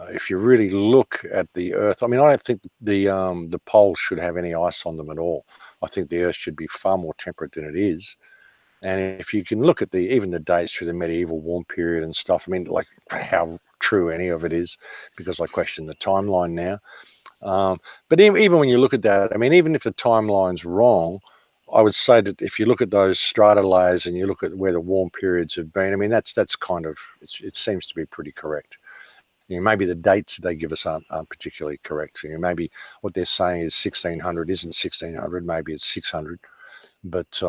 If you really look at the Earth, I mean, I don't think the poles should have any ice on them at all. I think the Earth should be far more temperate than it is. And if you can look at even the dates through the medieval warm period and stuff, I mean, like how true any of it is, because I question the timeline now. But even when you look at that, I mean, even if the timeline's wrong, I would say that if you look at those strata layers and you look at where the warm periods have been, I mean, that's kind of, it seems to be pretty correct. Maybe the dates they give us aren't particularly correct. Maybe what they're saying is 1600 isn't 1600. Maybe it's 600. But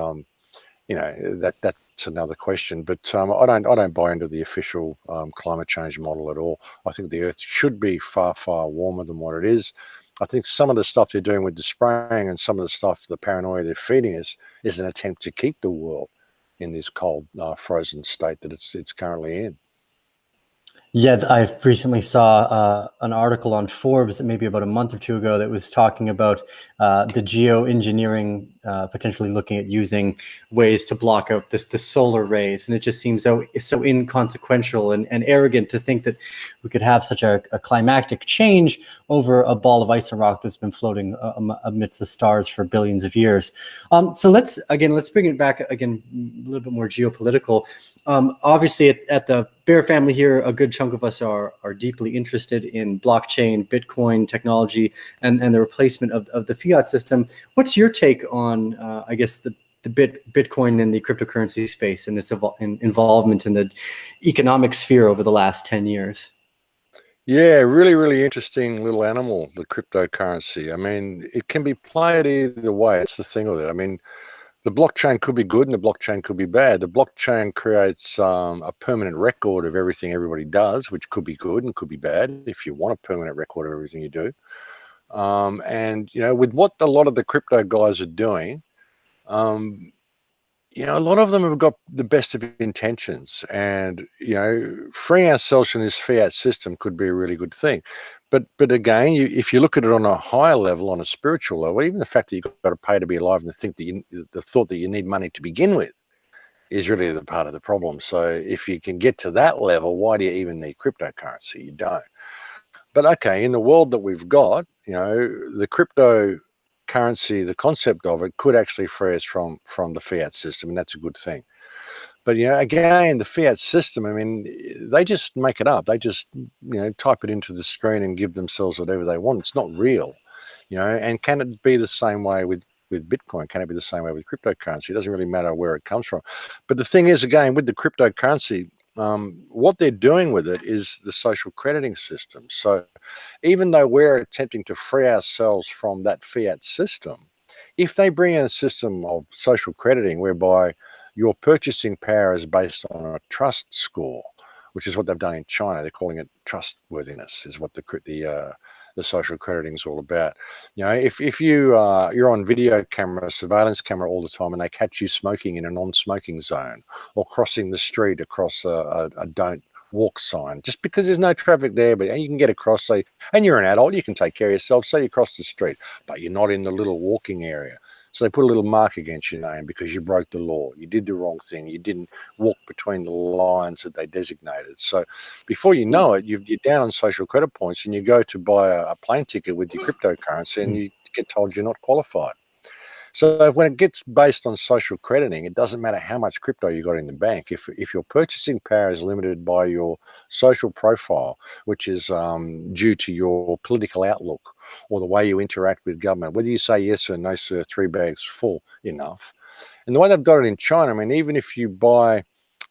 that's another question. But I don't buy into the official climate change model at all. I think the Earth should be far, far warmer than what it is. I think some of the stuff they're doing with the spraying and some of the stuff, the paranoia they're feeding us, is an attempt to keep the world in this cold, frozen state that it's currently in. Yeah, I recently saw an article on Forbes, maybe about a month or two ago, that was talking about the geoengineering potentially looking at using ways to block out the solar rays, and it just seems so inconsequential and arrogant to think that we could have such a climactic change over a ball of ice and rock that's been floating amidst the stars for billions of years. So let's bring it back again a little bit more geopolitical. Obviously, at the Bear family here, a good chunk of us are deeply interested in blockchain, Bitcoin technology, and the replacement of the fiat system. What's your take on, I guess, the Bitcoin and the cryptocurrency space and its involvement in the economic sphere over the last 10 years? Yeah, really, really interesting little animal, the cryptocurrency. I mean, it can be played either way. It's the thing with it. I mean, the blockchain could be good and the blockchain could be bad. The blockchain creates a permanent record of everything everybody does, which could be good and could be bad if you want a permanent record of everything you do. And, you know, with what a lot of the crypto guys are doing, um, you know, a lot of them have got the best of intentions, and you know, freeing ourselves from this fiat system could be a really good thing. But again, if you look at it on a higher level, on a spiritual level, even the fact that you've got to pay to be alive, and the thought that you need money to begin with is really the part of the problem. So if you can get to that level, why do you even need cryptocurrency? You don't. But okay, in the world that we've got, you know, the cryptocurrency, the concept of it could actually free us from the fiat system, and that's a good thing. But you know, again, the fiat system, I mean, they just make it up. They just, you know, type it into the screen and give themselves whatever they want. It's not real, you know. And can it be the same way with Bitcoin? Can it be the same way with cryptocurrency? It doesn't really matter where it comes from. But the thing is, again, with the cryptocurrency, what they're doing with it is the social crediting system. So even though we're attempting to free ourselves from that fiat system, if they bring in a system of social crediting whereby your purchasing power is based on a trust score, which is what they've done in China. They're calling it trustworthiness, is what the social crediting is all about. You know, if you're on video camera, surveillance camera all the time, and they catch you smoking in a non-smoking zone or crossing the street across a don't walk sign, just because there's no traffic there, but and you can get across, say, and you're an adult, you can take care of yourself, say you cross the street, but you're not in the little walking area. So they put a little mark against your name because you broke the law. You did the wrong thing. You didn't walk between the lines that they designated. So before you know it, you're down on social credit points, and you go to buy a plane ticket with your cryptocurrency and you get told you're not qualified. So when it gets based on social crediting, it doesn't matter how much crypto you got in the bank. If your purchasing power is limited by your social profile, which is due to your political outlook or the way you interact with government, whether you say yes or no, sir, 3 bags full enough. And the way they've got it in China, I mean, even if you buy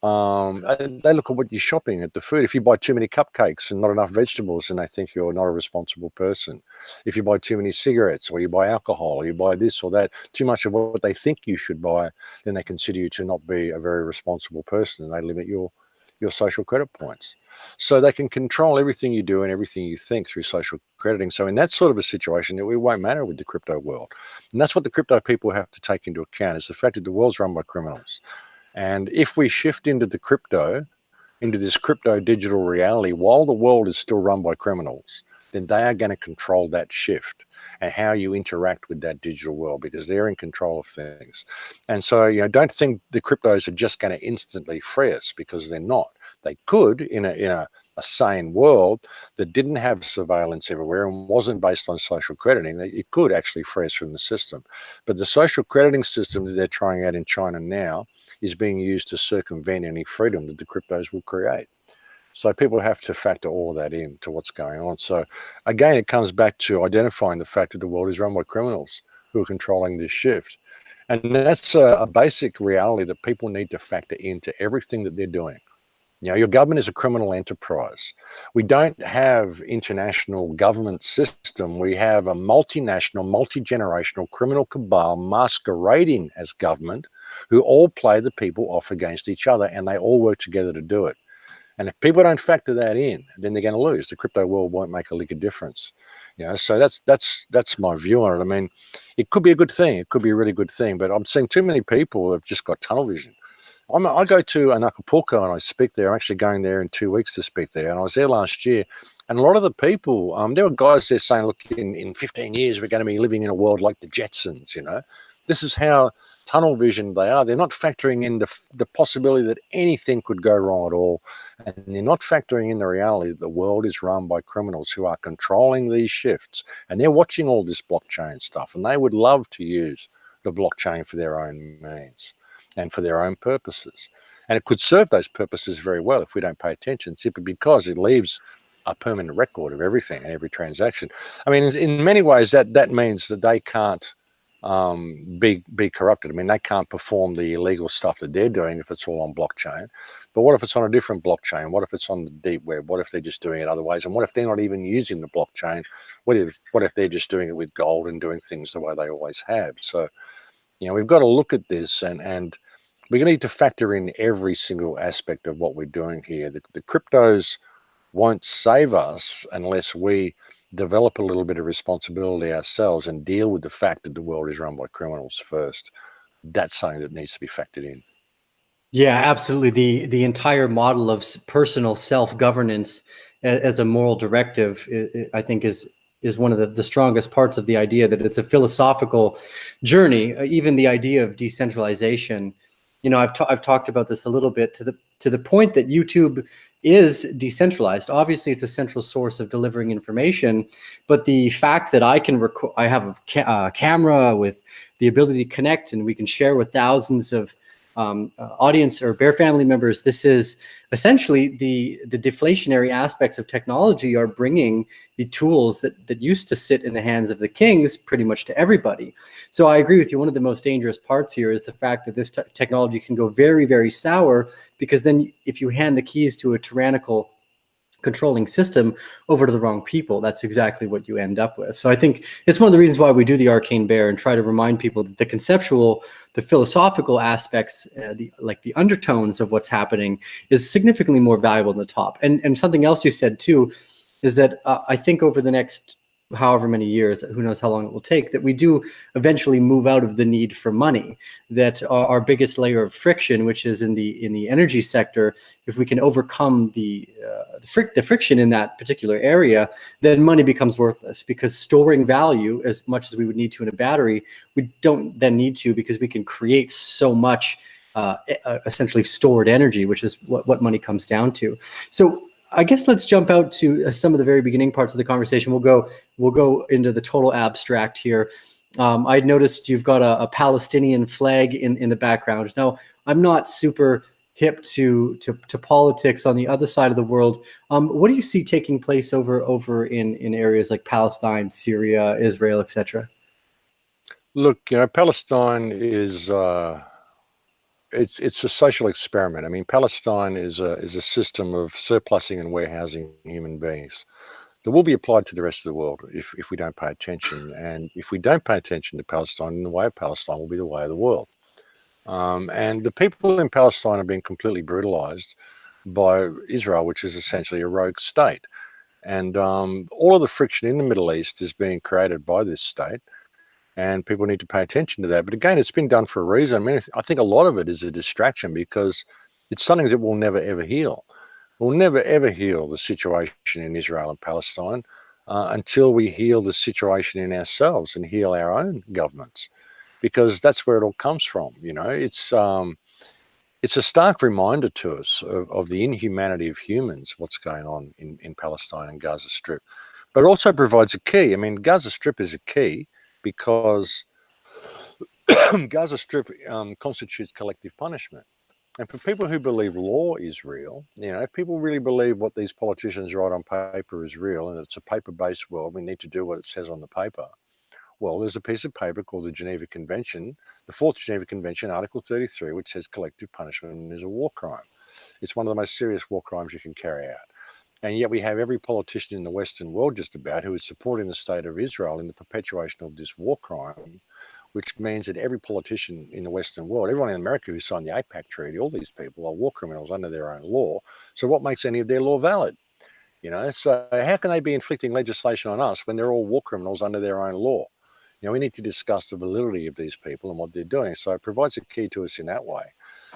they look at what you're shopping at the food. If you buy too many cupcakes and not enough vegetables, then they think you're not a responsible person. If you buy too many cigarettes, or you buy alcohol, or you buy this or that, too much of what they think you should buy, then they consider you to not be a very responsible person, and they limit your social credit points. So they can control everything you do and everything you think through social crediting. So in that sort of a situation, it won't matter with the crypto world. And that's what the crypto people have to take into account, is the fact that the world's run by criminals. And if we shift into this crypto digital reality, while the world is still run by criminals, then they are going to control that shift and how you interact with that digital world, because they're in control of things. And so, you know, don't think the cryptos are just going to instantly free us, because they're not. They could in a sane world that didn't have surveillance everywhere and wasn't based on social crediting. It could actually free us from the system. But the social crediting system that they're trying out in China now is being used to circumvent any freedom that the cryptos will create. So people have to factor all of that in to what's going on. So again, it comes back to identifying the fact that the world is run by criminals who are controlling this shift. And that's a basic reality that people need to factor into everything that they're doing. You know, your government is a criminal enterprise. We don't have international government system. We have a multinational, multi-generational criminal cabal masquerading as government, who all play the people off against each other, and they all work together to do it. And if people don't factor that in, then they're going to lose. The crypto world won't make a lick of difference. You know, so that's my view on it. I mean, it could be a good thing. It could be a really good thing, but I'm seeing too many people who have just got tunnel vision. I go to Acapulco and I speak there. I'm actually going there in 2 weeks to speak there. And I was there last year. And a lot of the people, there were guys there saying, look, in 15 years, we're going to be living in a world like the Jetsons, you know. This is how tunnel vision they are. They're not factoring in the possibility that anything could go wrong at all. And they're not factoring in the reality that the world is run by criminals who are controlling these shifts. And they're watching all this blockchain stuff. And they would love to use the blockchain for their own means and for their own purposes. And it could serve those purposes very well if we don't pay attention, simply because it leaves a permanent record of everything and every transaction. I mean, in many ways, that means that they can't be corrupted. I mean, they can't perform the illegal stuff that they're doing if it's all on blockchain. But what if it's on a different blockchain? What if it's on the deep web? What if they're just doing it other ways? And what if they're not even using the blockchain? What if they're just doing it with gold and doing things the way they always have? So, you know, we've got to look at this, and we're going to need to factor in every single aspect of what we're doing here. The cryptos won't save us unless we develop a little bit of responsibility ourselves and deal with the fact that the world is run by criminals first. That's something that needs to be factored in. Yeah, absolutely. The entire model of personal self-governance as a moral directive, I think, is one of the strongest parts of the idea that it's a philosophical journey. Even the idea of decentralization. You know, I've talked about this a little bit to the point that YouTube is decentralized. Obviously, it's a central source of delivering information, but the fact that I have a camera with the ability to connect, and we can share with thousands of audience or Bear family members, this is essentially the deflationary aspects of technology are bringing the tools that used to sit in the hands of the kings pretty much to everybody. So I agree with you. One of the most dangerous parts here is the fact that this technology can go very, very sour, because then if you hand the keys to a tyrannical controlling system over to the wrong people, that's exactly what you end up with. So I think it's one of the reasons why we do the Arcane Bear and try to remind people that the conceptual, the philosophical aspects, the undertones of what's happening is significantly more valuable than the top. And something else you said too is that I think over the next however many years, who knows how long it will take, that we do eventually move out of the need for money, that our biggest layer of friction, which is in the energy sector, if we can overcome the friction in that particular area, then money becomes worthless, because storing value as much as we would need to in a battery, we don't then need to, because we can create so much essentially stored energy, which is what money comes down to. So I guess let's jump out to some of the very beginning parts of the conversation. We'll go into the total abstract here. I noticed you've got a Palestinian flag in the background. Now, I'm not super hip to politics on the other side of the world. What do you see taking place over in areas like Palestine, Syria, Israel, etc.? Look, you know, Palestine is it's a social experiment. I mean, Palestine is a system of surplusing and warehousing human beings that will be applied to the rest of the world if we don't pay attention. And if we don't pay attention to Palestine, then the way of Palestine will be the way of the world. And the people in Palestine are being completely brutalized by Israel, which is essentially a rogue state. And all of the friction in the Middle East is being created by this state. And people need to pay attention to that. But again, it's been done for a reason. I mean, I think a lot of it is a distraction, because it's something that will never, ever heal. We'll never, ever heal the situation in Israel and Palestine until we heal the situation in ourselves and heal our own governments, because that's where it all comes from. You know, it's a stark reminder to us of the inhumanity of humans, what's going on in Palestine and Gaza Strip. But it also provides a key. I mean, Gaza Strip is a key, because Gaza Strip constitutes collective punishment. And for people who believe law is real, you know, if people really believe what these politicians write on paper is real, and it's a paper-based world, we need to do what it says on the paper. Well, there's a piece of paper called the Geneva Convention, the Fourth Geneva Convention, Article 33, which says collective punishment is a war crime. It's one of the most serious war crimes you can carry out. And yet we have every politician in the Western world just about who is supporting the state of Israel in the perpetuation of this war crime, which means that every politician in the Western world, everyone in America who signed the AIPAC Treaty, all these people are war criminals under their own law. So what makes any of their law valid? You know, so how can they be inflicting legislation on us when they're all war criminals under their own law? You know, we need to discuss the validity of these people and what they're doing. So it provides a key to us in that way.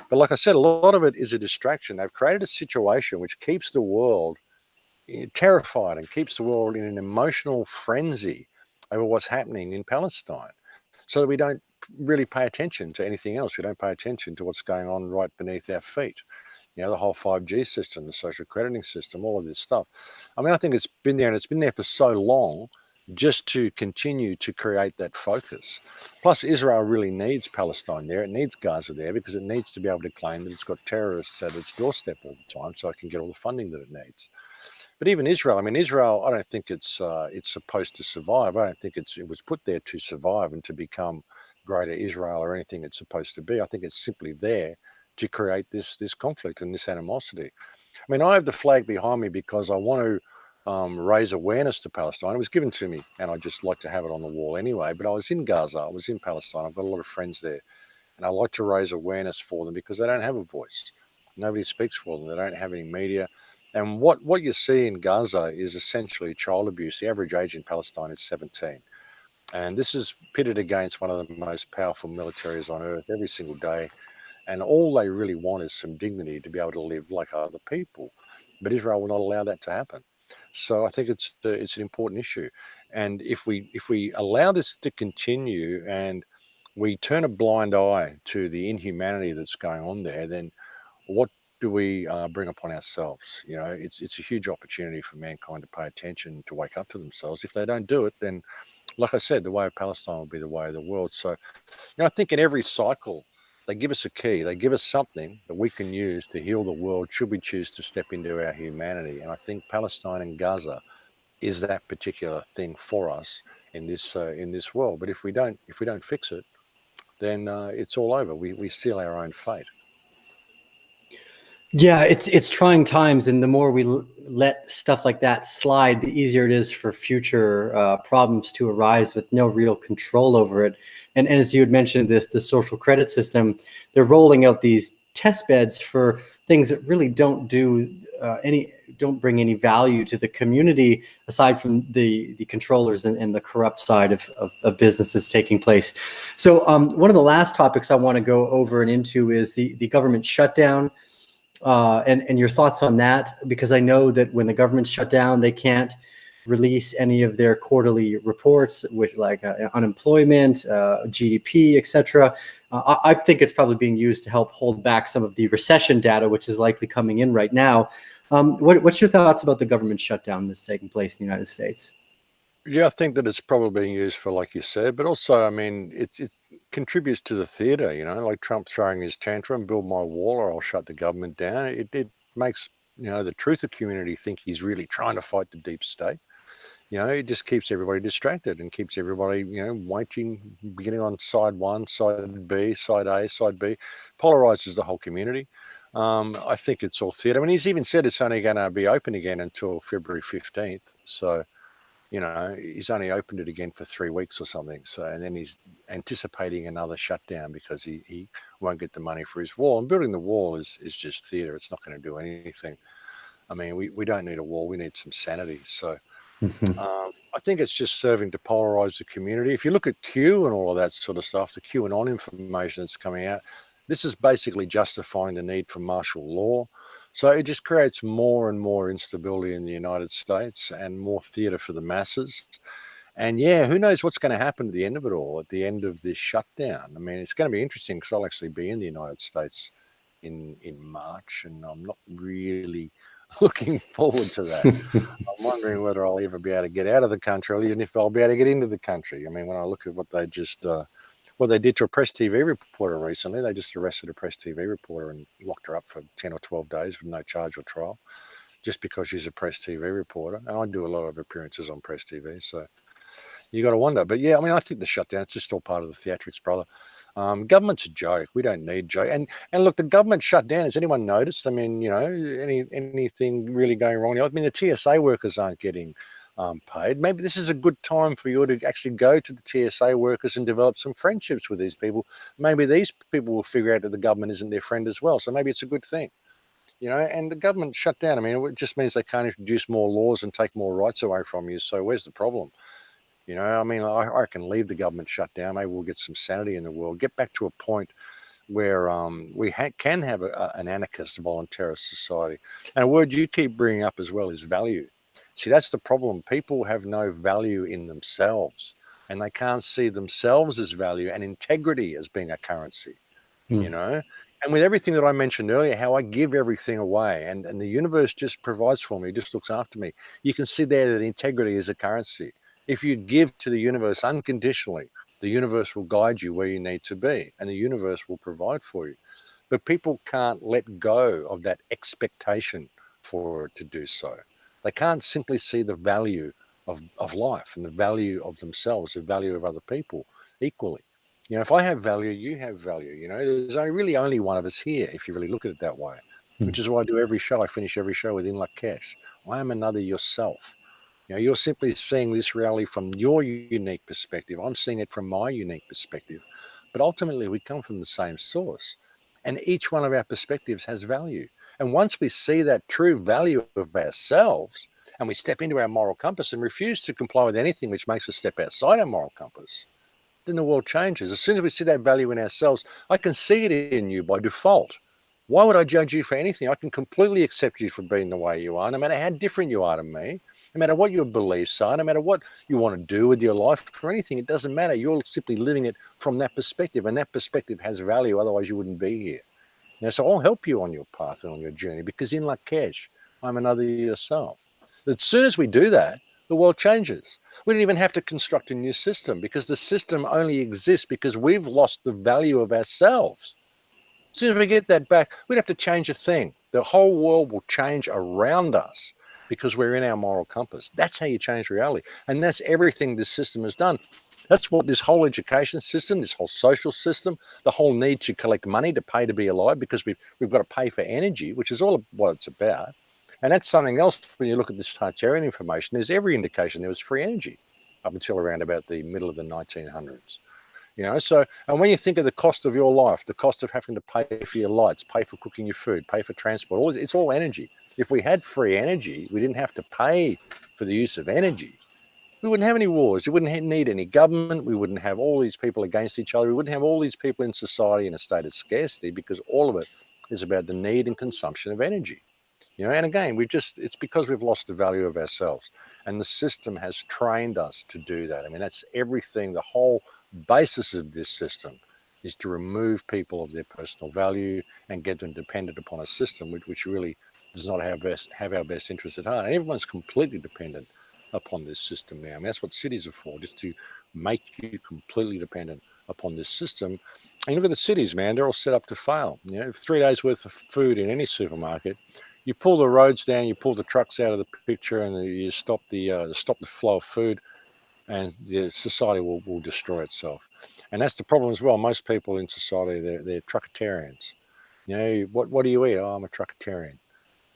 But like I said, a lot of it is a distraction. They've created a situation which keeps the world terrified and keeps the world in an emotional frenzy over what's happening in Palestine, so that we don't really pay attention to anything else. We don't pay attention to what's going on right beneath our feet. The whole 5G system, the social crediting system, all of this stuff. I mean, I think it's been there, and it's been there for so long, just to continue to create that focus. Plus, Israel really needs Palestine there. It needs Gaza there because it needs to be able to claim that it's got terrorists at its doorstep all the time, so it can get all the funding that it needs. But even Israel, I mean, Israel, I don't think it's supposed to survive. I don't think it was put there to survive and to become greater Israel or anything it's supposed to be. I think it's simply there to create this conflict and this animosity. I mean, I have the flag behind me because I want to raise awareness to Palestine. It was given to me, and I just like to have it on the wall anyway. But I was in Gaza, I was in Palestine. I've got a lot of friends there, and I like to raise awareness for them because they don't have a voice. Nobody speaks for them. They don't have any media. And what you see in Gaza is essentially child abuse. The average age in Palestine is 17. And this is pitted against one of the most powerful militaries on earth every single day. And all they really want is some dignity to be able to live like other people. But Israel will not allow that to happen. So I think it's an important issue. And if we allow this to continue and we turn a blind eye to the inhumanity that's going on there, then what do we bring upon ourselves? It's a huge opportunity for mankind to pay attention, to wake up to themselves. If they don't do it, then, like I said, the way of Palestine will be the way of the world. So, I think in every cycle, they give us a key. They give us something that we can use to heal the world should we choose to step into our humanity. And I think Palestine and Gaza is that particular thing for us in this world. But if we don't fix it, then it's all over. We seal our own fate. Yeah, it's trying times, and the more we let stuff like that slide, the easier it is for future problems to arise with no real control over it. And as you had mentioned, the social credit system, they're rolling out these test beds for things that really don't bring any value to the community aside from the controllers and the corrupt side of businesses taking place. So one of the last topics I want to go over and into is the government shutdown. And your thoughts on that, because I know that when the government's shut down, they can't release any of their quarterly reports, which like unemployment, GDP, etc. I think it's probably being used to help hold back some of the recession data, which is likely coming in right now. What's your thoughts about the government shutdown that's taking place in the United States? Yeah, I think that it's probably being used for, like you said, but also, I mean, it contributes to the theatre, like Trump throwing his tantrum, build my wall or I'll shut the government down. It makes, the truther community think he's really trying to fight the deep state. It just keeps everybody distracted and keeps everybody, waiting, beginning on side one, side B, side A, side B, polarizes the whole community. I think it's all theatre. I mean, he's even said it's only going to be open again until February 15th. So, he's only opened it again for 3 weeks or something. So, and then he's anticipating another shutdown because he won't get the money for his wall. And building the wall is just theatre. It's not going to do anything. I mean, we don't need a wall. We need some sanity. So I think it's just serving to polarize the community. If you look at Q and all of that sort of stuff, the QAnon information that's coming out, this is basically justifying the need for martial law. So it just creates more and more instability in the United States and more theatre for the masses. And yeah, who knows what's going to happen at the end of it all, at the end of this shutdown. I mean, it's going to be interesting because I'll actually be in the United States in March, and I'm not really looking forward to that. I'm wondering whether I'll ever be able to get out of the country or even if I'll be able to get into the country. I mean, when I look at what they did to a Press TV reporter recently, they just arrested a Press TV reporter and locked her up for 10 or 12 days with no charge or trial just because she's a Press TV reporter. And I do a lot of appearances on Press TV, so you got to wonder. But yeah, I mean, I think the shutdown, it's just all part of the theatrics, brother. Government's a joke. We don't need joke. And look, the government shut down. Has anyone noticed? I mean, anything really going wrong? I mean, the TSA workers aren't getting paid. Maybe this is a good time for you to actually go to the TSA workers and develop some friendships with these people. Maybe these people will figure out that the government isn't their friend as well. So maybe it's a good thing. And the government shut down. I mean, it just means they can't introduce more laws and take more rights away from you. So where's the problem? I mean, I can leave the government shut down. Maybe we'll get some sanity in the world, get back to a point where we can have an anarchist, voluntarist society. And a word you keep bringing up as well is value. See, that's the problem. People have no value in themselves, and they can't see themselves as value and integrity as being a currency, you know? And with everything that I mentioned earlier, how I give everything away and the universe just provides for me, just looks after me. You can see there that integrity is a currency. If you give to the universe unconditionally, the universe will guide you where you need to be, and the universe will provide for you. But people can't let go of that expectation for it to do so. They can't simply see the value of life and the value of themselves, the value of other people equally. You know, if I have value, you have value. You know, there's really only one of us here, if you really look at it that way, which is why I do every show. I finish every show with In Lakesh. I am another yourself. You know, you're simply seeing this reality from your unique perspective. I'm seeing it from my unique perspective. But ultimately, we come from the same source. And each one of our perspectives has value. And once we see that true value of ourselves, and we step into our moral compass and refuse to comply with anything which makes us step outside our moral compass, then the world changes. As soon as we see that value in ourselves, I can see it in you by default. Why would I judge you for anything? I can completely accept you for being the way you are, no matter how different you are to me, no matter what your beliefs are, no matter what you want to do with your life or anything. It doesn't matter. You're simply living it from that perspective, and that perspective has value. Otherwise, you wouldn't be here. Now, so I'll help you on your path and on your journey, because in Lakesh, I'm another yourself. As soon as we do that, the world changes. We don't even have to construct a new system, because the system only exists because we've lost the value of ourselves. As soon as we get that back, we don't have to change a thing. The whole world will change around us because we're in our moral compass. That's how you change reality. And that's everything this system has done. That's what this whole education system, this whole social system, the whole need to collect money to pay to be alive, because we've got to pay for energy, which is all what it's about. And that's something else. When you look at this Tartarian information, there's every indication there was free energy up until around about the middle of the 1900s. You know, so, and when you think of the cost of your life, the cost of having to pay for your lights, pay for cooking your food, pay for transport, it's all energy. If we had free energy, we didn't have to pay for the use of energy. We wouldn't have any wars. We wouldn't need any government. We wouldn't have all these people against each other. We wouldn't have all these people in society in a state of scarcity, because all of it is about the need and consumption of energy. You know, and again, it's because we've lost the value of ourselves, and the system has trained us to do that. I mean, that's everything. The whole basis of this system is to remove people of their personal value and get them dependent upon a system which really does not have our best interests at heart. And everyone's completely dependent upon this system now. I mean, that's what cities are for, just to make you completely dependent upon this system. And look at the cities, man, they're all set up to fail. You know, 3 days worth of food in any supermarket, you pull the roads down, you pull the trucks out of the picture, and you stop the flow of food, and the society will destroy itself. And that's the problem as well. Most people in society, they're truckatarians. You know, what do you eat? Oh, I'm a truckatarian.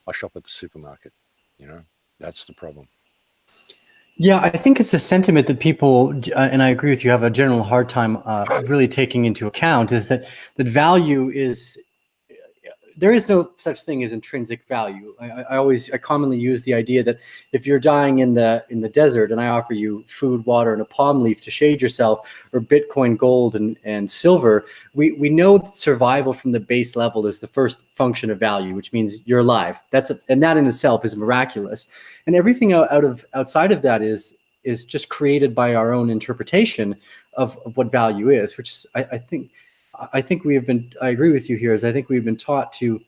I shop at the supermarket. You know, that's the problem. Yeah, I think it's a sentiment that people, and I agree with you, have a general hard time really taking into account, is that value is, there is no such thing as intrinsic value. I commonly use the idea that if you're dying in the desert and I offer you food, water, and a palm leaf to shade yourself, or Bitcoin, gold, and silver, we know that survival from the base level is the first function of value, which means you're alive. And that in itself is miraculous. And everything outside of that is just created by our own interpretation of what value is, which is, I think we have been, I agree with you here, is I think we've been taught to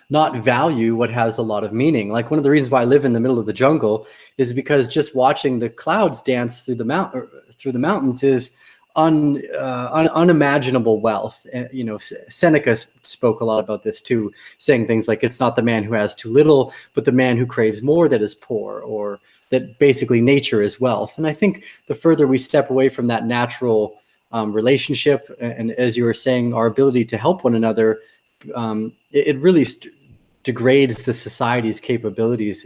not value what has a lot of meaning. Like, one of the reasons why I live in the middle of the jungle is because just watching the clouds dance through the mountains is unimaginable wealth. You know, Seneca spoke a lot about this too, saying things like, it's not the man who has too little, but the man who craves more that is poor, or that basically nature is wealth. And I think the further we step away from that natural relationship, and as you were saying, our ability to help one another, it really degrades the society's capabilities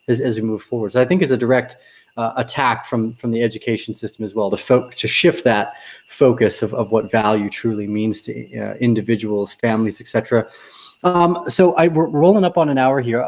as we move forward. So I think it's a direct attack from the education system as well, to shift that focus of what value truly means to individuals, families, etc. So we're rolling up on an hour here.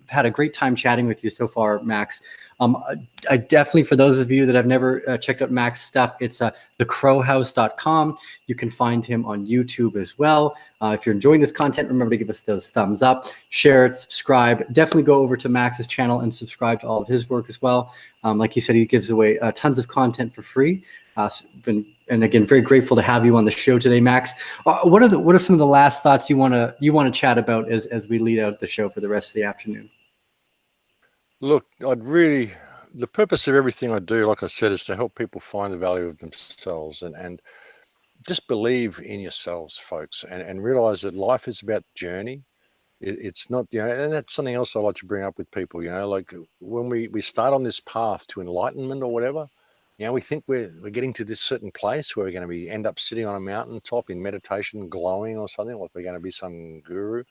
had a great time chatting with you so far, Max. I definitely, for those of you that have never checked out Max's stuff, it's thecrowhouse.com. You can find him on YouTube as well. If you're enjoying this content, remember to give us those thumbs up, share it, subscribe. Definitely go over to Max's channel and subscribe to all of his work as well. Like you said, he gives away tons of content for free. And again, very grateful to have you on the show today, Max. What are some of the last thoughts you want to chat about as we lead out the show for the rest of the afternoon? Look, the purpose of everything I do, like I said, is to help people find the value of themselves and just believe in yourselves, folks, and realize that life is about journey. It's not, and that's something else I like to bring up with people, like when we start on this path to enlightenment or whatever, we think we're getting to this certain place where we're going to end up sitting on a mountaintop in meditation, glowing or something, like we're going to be some guru.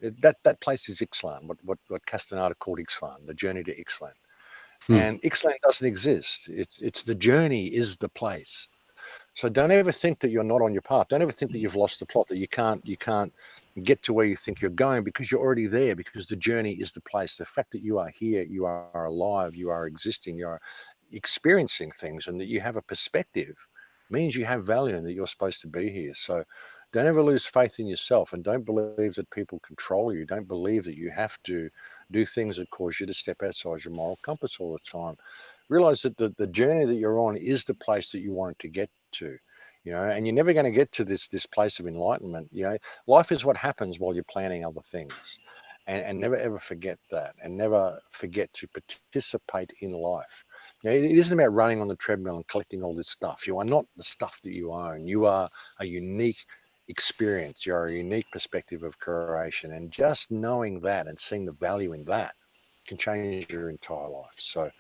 That place is Ixtlan, what Castaneda called Ixtlan, the journey to Ixtlan. And Ixtlan doesn't exist. It's the journey is the place. So don't ever think that you're not on your path. Don't ever think that you've lost the plot, that you can't get to where you think you're going, because you're already there, because the journey is the place. The fact that you are here, you are alive, you are existing, you are experiencing things, and that you have a perspective means you have value and that you're supposed to be here. So don't ever lose faith in yourself, and don't believe that people control you. Don't believe that you have to do things that cause you to step outside your moral compass all the time. Realize that the journey that you're on is the place that you want to get to, and you're never going to get to this place of enlightenment. Life is what happens while you're planning other things, and never ever forget that, and never forget to participate in life. It isn't about running on the treadmill and collecting all this stuff. You are not the stuff that you own. You are a unique experience. You're a unique perspective of creation, and just knowing that and seeing the value in that can change your entire life. So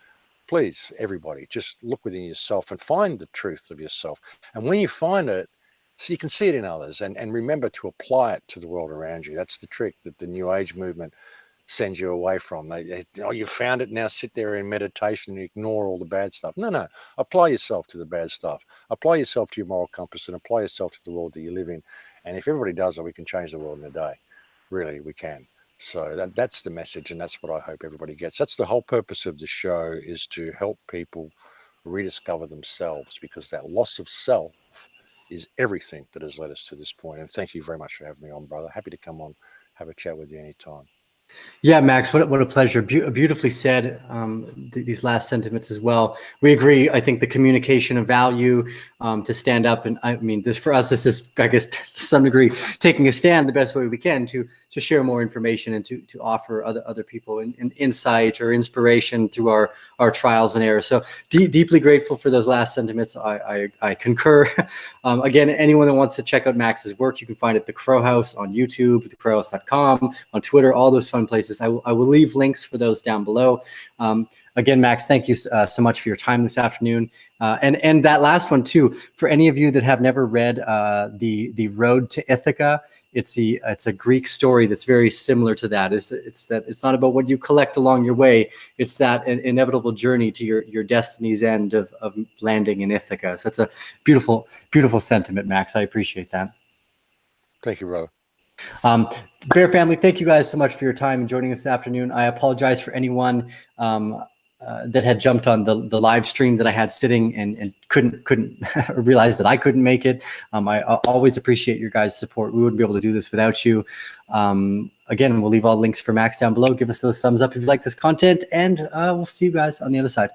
please, everybody, just look within yourself and find the truth of yourself. And when you find it, so you can see it in others, and remember to apply it to the world around you. That's the trick that the New Age movement sends you away from. You found it, now sit there in meditation and ignore all the bad stuff. No, apply yourself to the bad stuff. Apply yourself to your moral compass, and apply yourself to the world that you live in. And if everybody does it, we can change the world in a day. Really, we can. So that's the message, and that's what I hope everybody gets. That's the whole purpose of the show, is to help people rediscover themselves, because that loss of self is everything that has led us to this point. And thank you very much for having me on, brother. Happy to come on, have a chat with you anytime. Yeah, Max, what a pleasure. Beautifully said, these last sentiments as well. We agree. I think the communication of value, to stand up, and I mean, for us, this is, I guess, to some degree, taking a stand the best way we can to share more information and to offer other people insight or inspiration through our trials and errors. So deeply grateful for those last sentiments. I concur. Again, anyone that wants to check out Max's work, you can find it at The Crow House on YouTube, thecrowhouse.com, on Twitter, all those fun places. I will leave links for those down below. Again, Max, thank you so much for your time this afternoon. And that last one too, for any of you that have never read the Road to Ithaca, it's a Greek story that's very similar to that. It's not about what you collect along your way. It's that inevitable journey to your destiny's end of landing in Ithaca. So it's a beautiful, beautiful sentiment, Max. I appreciate that. Thank you, brother. Bear family, thank you guys so much for your time and joining us this afternoon. I apologize for anyone that had jumped on the live stream that I had sitting and couldn't realize that I couldn't make it. I always appreciate your guys' support. We wouldn't be able to do this without you. Again, we'll leave all links for Max down below. Give us those thumbs up if you like this content, and we'll see you guys on the other side.